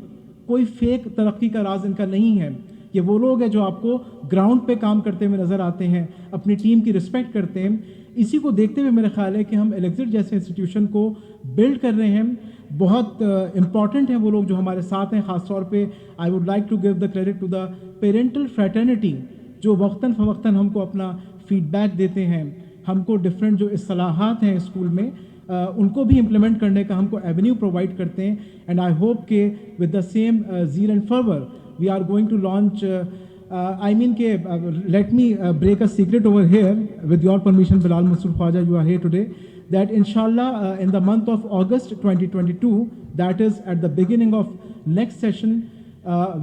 کوئی فیک ترقی کا راز ان کا نہیں ہے. یہ وہ لوگ ہیں جو آپ کو گراؤنڈ پہ کام کرتے ہوئے نظر آتے ہیں, اپنی ٹیم کی رسپیکٹ کرتے ہیں. اسی کو دیکھتے ہوئے میرا خیال ہے کہ ہم ایلیگزر جیسے انسٹیٹیوشن کو بلڈ کر رہے ہیں. بہت امپورٹنٹ ہیں وہ لوگ جو ہمارے ساتھ ہیں. خاص طور پہ I would like to give the credit to the parental fraternity جو وقتاً فوقتاً ہم کو اپنا فیڈ بیک دیتے ہیں, ہم کو ڈفرینٹ جو اصطلاحات ہیں اسکول میں ان کو بھی امپلیمنٹ کرنے کا ہم کو ایونیو پرووائڈ کرتے ہیں. اینڈ آئی ہوپ کہ with the same zeal and fervour we are going to launch let me break a secret over here with your permission, Bilal Masood Khwaja, you are here today, that inshallah in the month of August 2022, that is at the beginning of next session,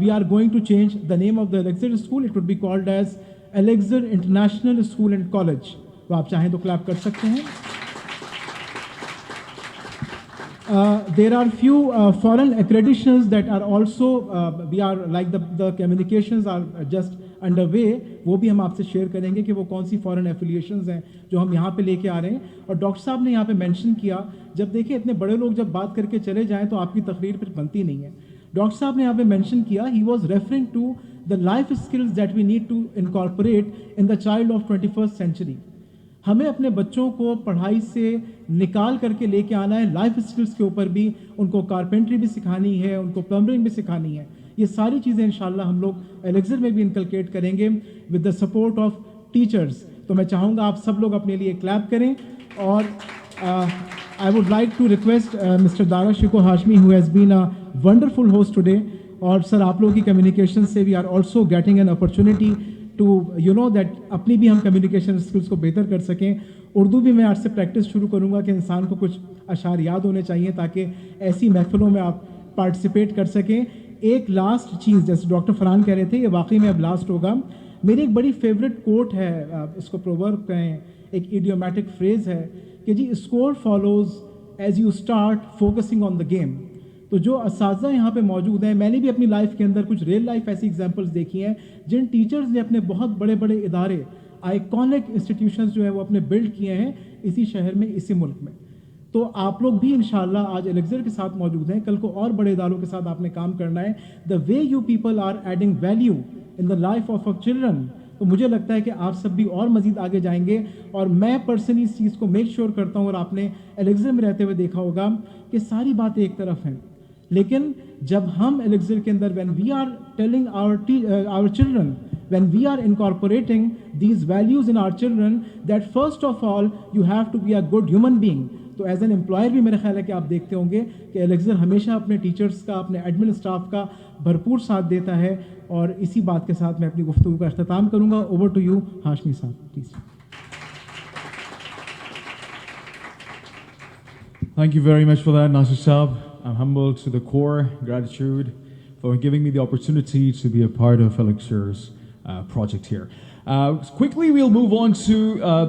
we are going to change the name of the Elixir school. It would be called as Elixir International School and College. تو آپ چاہیں تو clap کر سکتے ہیں. There are few foreign accreditations that are also we are like the communications are just underway. وہ بھی ہم آپ سے شیئر کریں گے کہ وہ کون سی فورن ایفیلیشنز ہیں جو ہم یہاں پہ لے کے آ رہے ہیں. اور ڈاکٹر صاحب نے یہاں پہ مینشن کیا, جب دیکھیں اتنے بڑے لوگ جب بات کر کے چلے جائیں تو آپ کی تقریر پھر بنتی نہیں ہے. ڈاکٹر صاحب نے یہاں پہ مینشن کیا, he was referring to the life skills that we need to incorporate in the child of 21st century. ہمیں اپنے بچوں کو پڑھائی سے نکال کر کے لے کے آنا ہے لائف اسکلس کے اوپر بھی. ان کو کارپینٹری بھی سکھانی ہے, ان کو پلمبرنگ بھی سکھانی ہے. یہ ساری چیزیں انشاءاللہ ہم لوگ ایلیگزر میں بھی انکلکیٹ کریں گے with the support of teachers. تو میں چاہوں گا آپ سب لوگ اپنے لیے کلیپ کریں. اور I would like to request mister Dara Shikoh Hashmi who has been a wonderful host today. اور سر آپ لوگوں کی کمیونیکیشن سے we are also getting an opportunity to you know that اپنی بھی ہم کمیونیکیشن اسکلس کو بہتر کر سکیں. اردو بھی میں آج سے پریکٹس شروع کروں گا کہ انسان کو کچھ اشعار یاد ہونے چاہیے تاکہ ایسی محفلوں میں آپ پارٹیسپیٹ کر سکیں. ایک لاسٹ چیز جیسے ڈاکٹر فرحان کہہ رہے تھے, یہ واقعی میں اب لاسٹ ہوگا. میری ایک بڑی فیوریٹ کوٹ ہے, اس کو پروورب کہیں, ایک ایڈیومیٹک فریز ہے کہ جی score follows as you start focusing on the game. تو جو اساتذہ یہاں پہ موجود ہیں, میں نے بھی اپنی لائف کے اندر کچھ ریئل لائف ایسی ایگزامپلس دیکھی ہیں جن ٹیچرز نے اپنے بہت بڑے بڑے ادارے, آئیکونک انسٹیٹیوشنز جو ہیں وہ اپنے بلڈ کیے ہیں اسی شہر میں, اسی ملک میں. تو آپ لوگ بھی انشاءاللہ آج ایلیگزر کے ساتھ موجود ہیں, کل کو اور بڑے اداروں کے ساتھ آپ نے کام کرنا ہے. The way you people are adding value in the life of our children, تو مجھے لگتا ہے کہ آپ سب بھی اور مزید آگے جائیں گے. اور میں پرسنلی اس چیز کو میک شیور کرتا ہوں, اور آپ نے ایلیگزر میں رہتے ہوئے دیکھا ہوگا کہ ساری باتیں ایک طرف ہیں, لیکن جب ہم ایلیگزر کے اندر when we are telling our children, when we are incorporating these values in our children, that first of all you have to be a good human being. تو ایز این امپلائر بھی میرا خیال ہے کہ آپ دیکھتے ہوں گے کہ ایلیگزر ہمیشہ اپنے ٹیچرس کا, اپنے ایڈمن اسٹاف کا بھرپور ساتھ دیتا ہے. اور اسی بات کے ساتھ میں اپنی گفتگو کا اختتام کروں گا. اوور ٹو یو ہاشمی صاحب please. Thank you very much for that, Nasir Saab. I'm humbled to the core. Gratitude for giving me the opportunity to be a part of Elixir's project here. Quickly, we'll move on to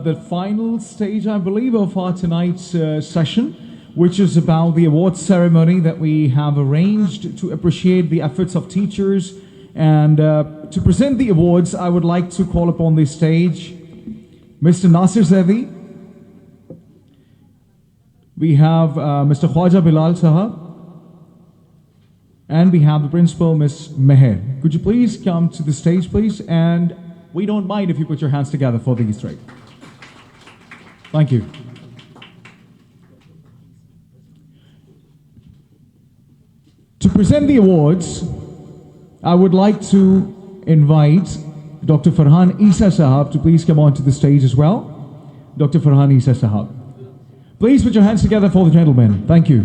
the final stage, I believe, of our tonight's session, which is about the awards ceremony that we have arranged to appreciate the efforts of teachers. And to present the awards, I would like to call upon the stage Mr. Nasir Zaidi. We have Mr. Khwaja Bilal Sahab. And we have the principal, Ms. Meher. Could you please come to the stage, please? And we don't mind if you put your hands together for these three. Thank you. present the awards, I would like to invite Dr. Farhan Isa Sahab to please come on to the stage as well. Dr. Farhan Isa Sahab. Please put your hands together for the gentleman. Thank you.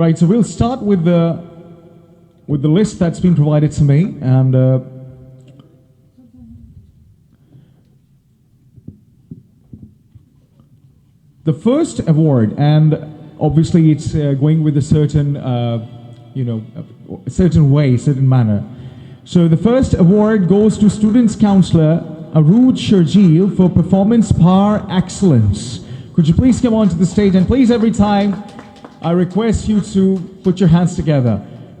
Right, so we'll start with the list that's been provided to me, and the first award, and obviously it's going with a certain, a certain way, certain manner. So the first award goes to Students Councillor Arooj Sharjeel for Performance Par Excellence. Could you please come onto the stage, and please every time I request you to put your hands together.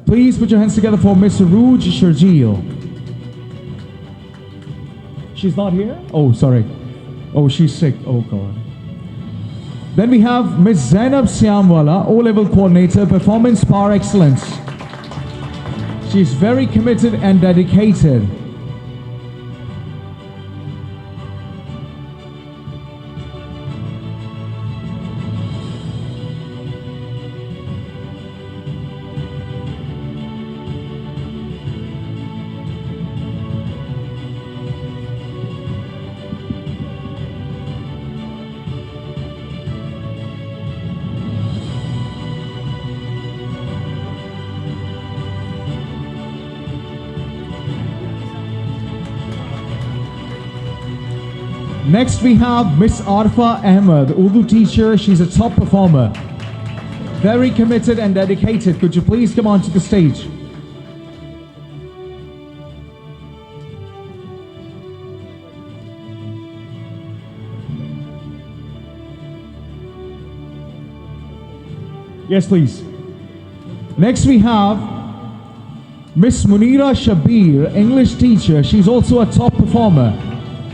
Please put your hands together for Miss Arooj Sharjeel. She's not here? Oh, sorry. Oh, she's sick. Oh, God. Then we have Miss Zainab Siamwala, O-Level Coordinator, Performance Par Excellence. She's very committed and dedicated. Next we have Miss Arfa Ahmed, Urdu teacher. She's a top performer. Very committed and dedicated. Could you please come onto the stage? Yes, please. Next we have Miss Munira Shabir, English teacher. She's also a top performer.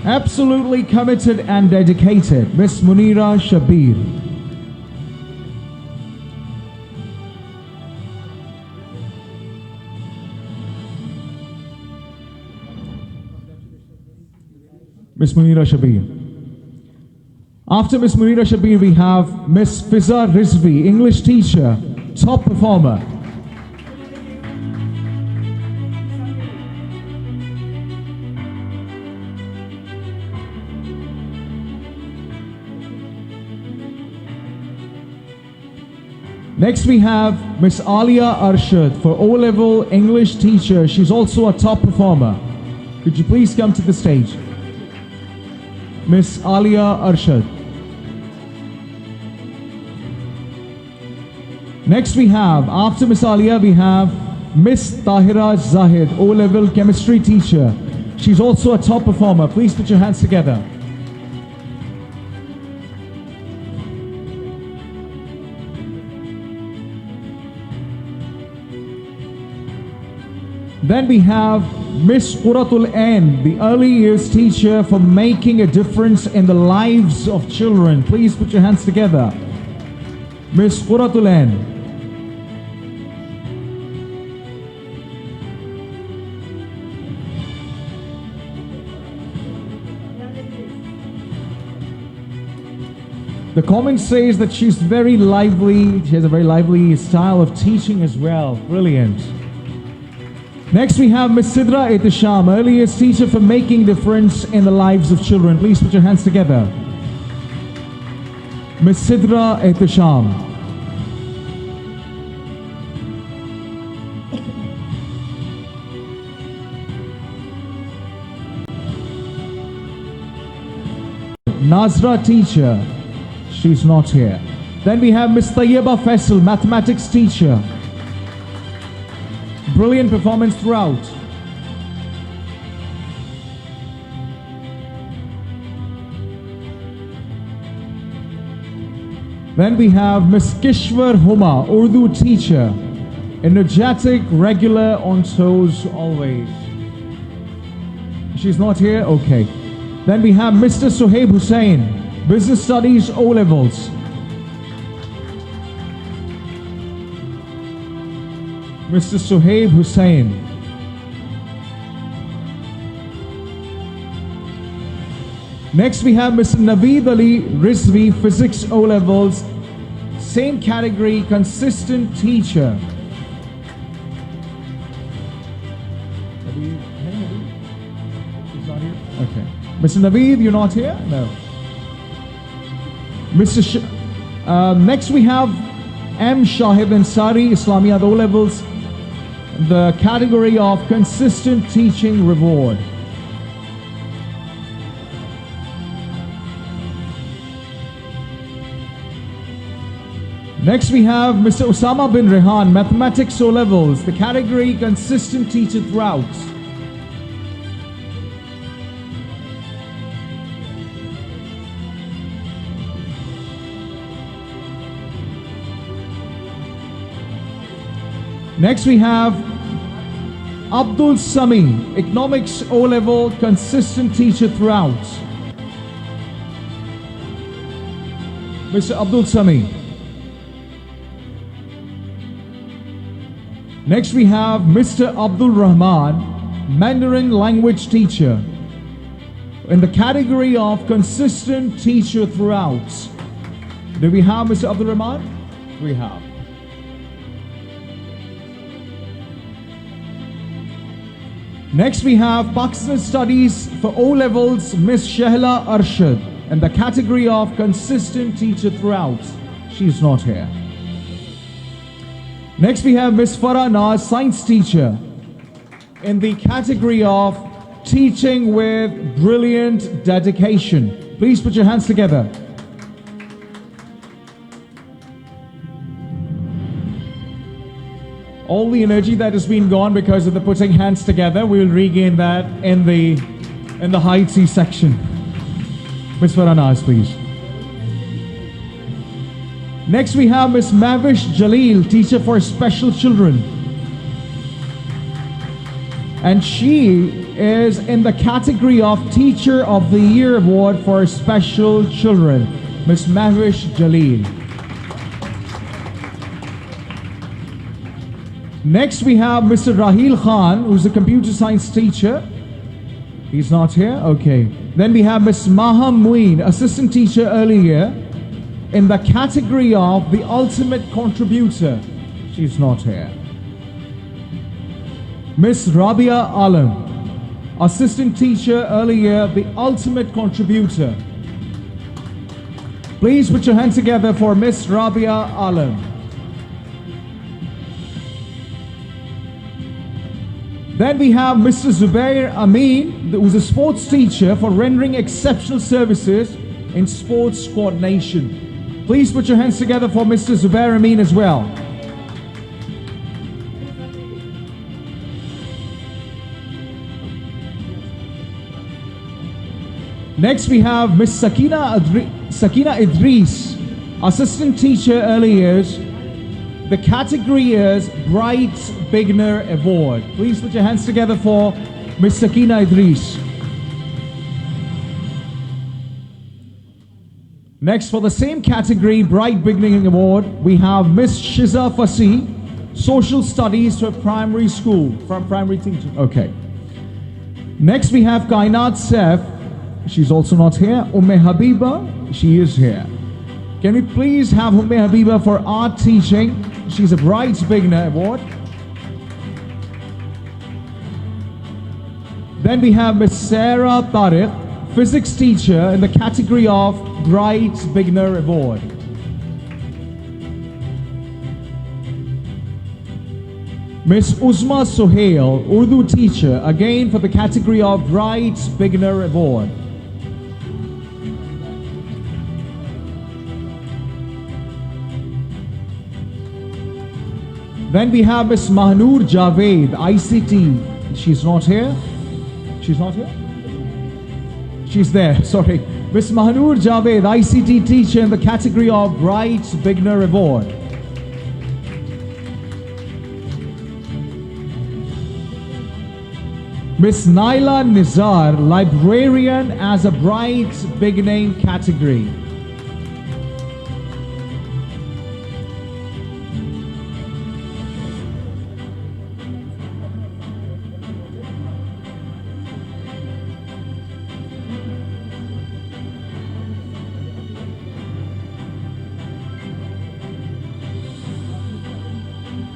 Absolutely committed and dedicated. Miss Munira Shabir. Miss Munira Shabir. After Miss Munira Shabir, we have Miss Fiza Rizvi, English teacher, top performer. Next we have Miss Alia Arshad for O-Level English teacher. She's also a top performer. Could you please come to the stage? Miss Alia Arshad. Next we have, after Miss Alia, we have Miss Tahira Zahid, O-Level chemistry teacher. She's also a top performer. Please put your hands together. Then we have Miss Quratul Ain, the early years teacher, for making a difference in the lives of children. Please put your hands together. Miss Quratul Ain. The comment says that she's very lively. She has a very lively style of teaching as well. Brilliant. Next we have Miss Sidra Etisham, early years teacher, for making difference in the lives of children. Please put your hands together. Miss Sidra Etisham. Nazra teacher. She's not here. Then we have Miss Tayyeba Faisal, mathematics teacher. Brilliant performance throughout. Then we have Miss Kishwar Huma, Urdu teacher. Energetic, regular, on toes always. She's not here? Okay. Then we have Mr. Suhaib Hussain, business studies O levels. Mr. Suhaib Hussain. Next we have Mr. Naveed Ali Rizvi, physics O levels. Same category, consistent teacher. Okay. Mr. Naveed, you're not here? No. Next we have M. Shahid Ansari, Islamiyat O levels. The category of consistent teaching reward. Next we have Mr. Osama bin Rehan, mathematics O levels. The category consistent teacher throughout. Next we have Abdul Sami, economics O level, consistent teacher throughout. Mr. Abdul Sami. Next we have Mr. Abdul Rahman, Mandarin language teacher. In the category of consistent teacher throughout. Do we have Mr. Abdul Rahman? We have. Next we have Pakistan Studies for O levels, Miss Shehla Arshad, in the category of consistent teacher throughout. She's not here. Next we have Miss Farah Naz, science teacher, in the category of teaching with brilliant dedication. Please put your hands together. All the energy that has been gone because of the putting hands together, we will regain that in the high C section. Miss Farah Naz, please. Next we have Miss Mavish Jalil, teacher for special children. And she is in the category of Teacher of the Year Award for special children. Miss Mavish Jalil. Next we have Mr. Rahil Khan, who's a computer science teacher. He's not here? Okay. Then we have Miss Maha Muin, assistant teacher early year, in the category of the ultimate contributor. She's not here. Miss Rabia Alam, assistant teacher early year, the ultimate contributor. Please put your hands together for Miss Rabia Alam. Then we have Mr. Zubair Amin, who's a sports teacher for rendering exceptional services in sports coordination. Please put your hands together for Mr. Zubair Amin as well. Next we have Miss Sakina Idris, assistant teacher early years. The category is Bright Beginner Award. Please put your hands together for Miss Sakina Idris. Next, for the same category, Bright Beginning Award, we have Miss Shiza Fasi, Social Studies for primary school, from primary teacher. Okay. Next, we have Kainat Saif. She's also not here. Umme Habiba, she is here. Can we please have Umme Habiba for art teaching? She's a Bright Beginner Award. Then we have Miss Sarah Tariq, physics teacher, in the category of Bright Beginner Award. Miss Uzma Sohail, Urdu teacher, again for the category of Bright Beginner Award. Then we have Miss Mahnoor Javed, ICT. She's not here. She's not here? She's there, sorry. Miss Mahnoor Javed, ICT teacher in the category of Bright Beginner Award. Miss Naila Nizar, librarian as a Bright Beginning category.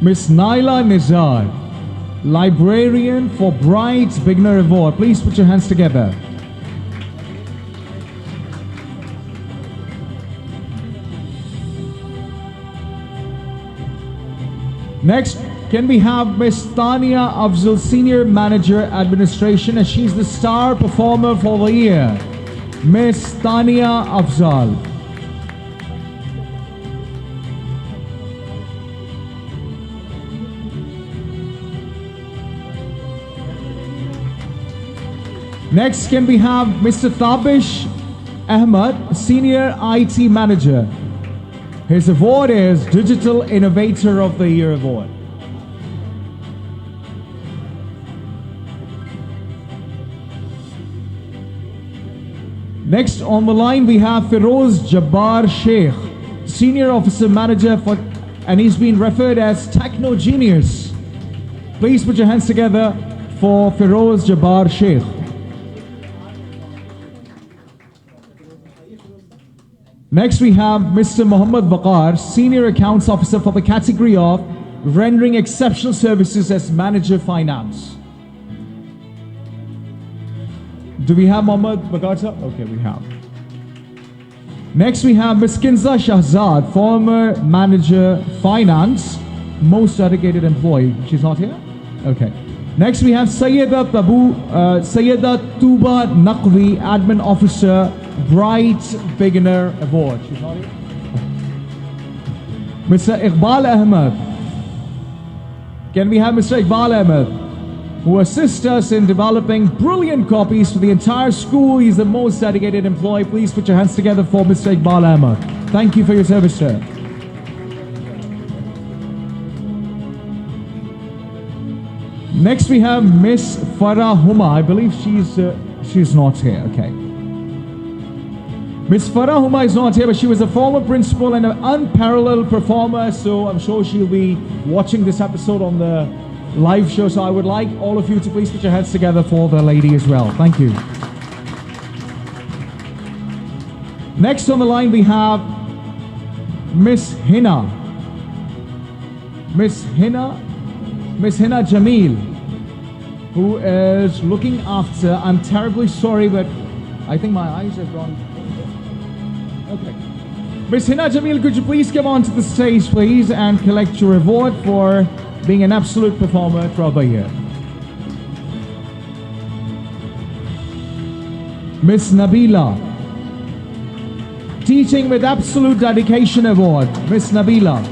Miss Naila Nizar, librarian for Bright Beginner Award. Please put your hands together. Next, can we have Miss Tania Afzal, Senior Manager Administration, and she's the star performer for the year. Miss Tania Afzal. Next, can we have Mr. Tabish Ahmad, Senior IT Manager. His award is Digital Innovator of the Year Award. Next on the line we have Feroz Jabbar Sheikh, Senior Officer Manager for, and he's been referred as Techno Genius. Please put your hands together for Feroz Jabbar Sheikh. Next we have Mr. Muhammad Waqar, Senior Accounts Officer for the category of Rendering Exceptional Services as Manager Finance. Do we have Muhammad Waqar sir? Okay, we have. Next we have Ms. Kinza Shahzad, former Manager Finance, most dedicated employee. She's not here? Okay. Next we have Sayyida Tuba Naqvi, Admin Officer, Bright Beginner Award. She's not here? Mr. Iqbal Ahmed. Can we have Mr. Iqbal Ahmed, who assists us in developing brilliant copies for the entire school? He's the most dedicated employee. Please put your hands together for Mr. Iqbal Ahmed. Thank you for your service, sir. Next we have Miss Farah Huma. I believe she's not here. Okay. Miss Farah Huma is not here, but she was a former principal and an unparalleled performer, so I'm sure she'll be watching this episode on the live show. So I would like all of you to please put your hands together for the lady as well. Thank you. Next on the line we have Miss Hina. Miss Hina Jamil, who is looking after, I'm terribly sorry, but I think my eyes have gone. Okay. Miss Hina Jamil, could you please come onto the stage, please, and collect your award for being an absolute performer throughout the year. Miss Nabila, Teaching with Absolute Dedication Award. Miss Nabila.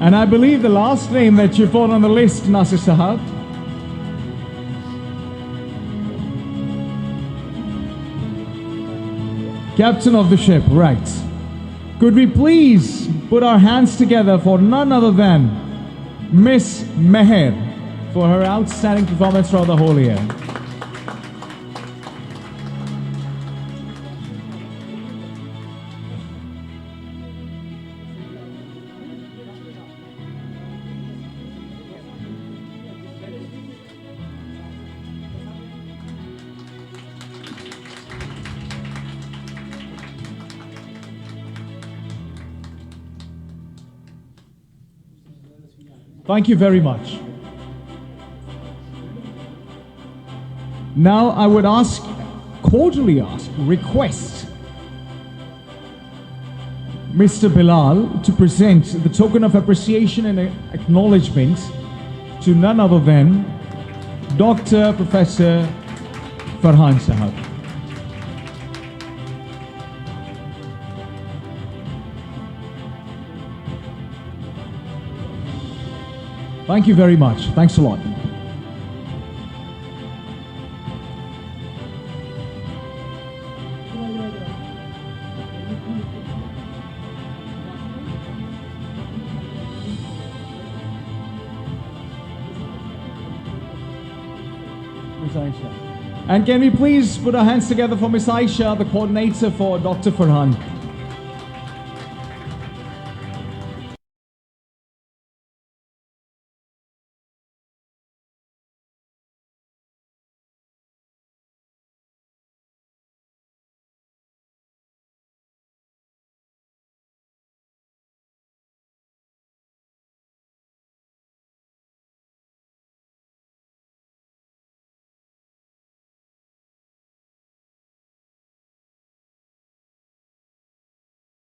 And I believe the last name that you put on the list, Nasir Sahab. Captain of the ship, right. Could we please put our hands together for none other than Miss Meher for her outstanding performance throughout the whole year. Thank you very much. Now I would cordially request Mr. Bilal to present the token of appreciation and acknowledgement to none other than Dr. Professor Farhan Sahab. Thank you very much. Thanks a lot. And can we please put our hands together for Miss Aisha, the coordinator for Dr. Farhan?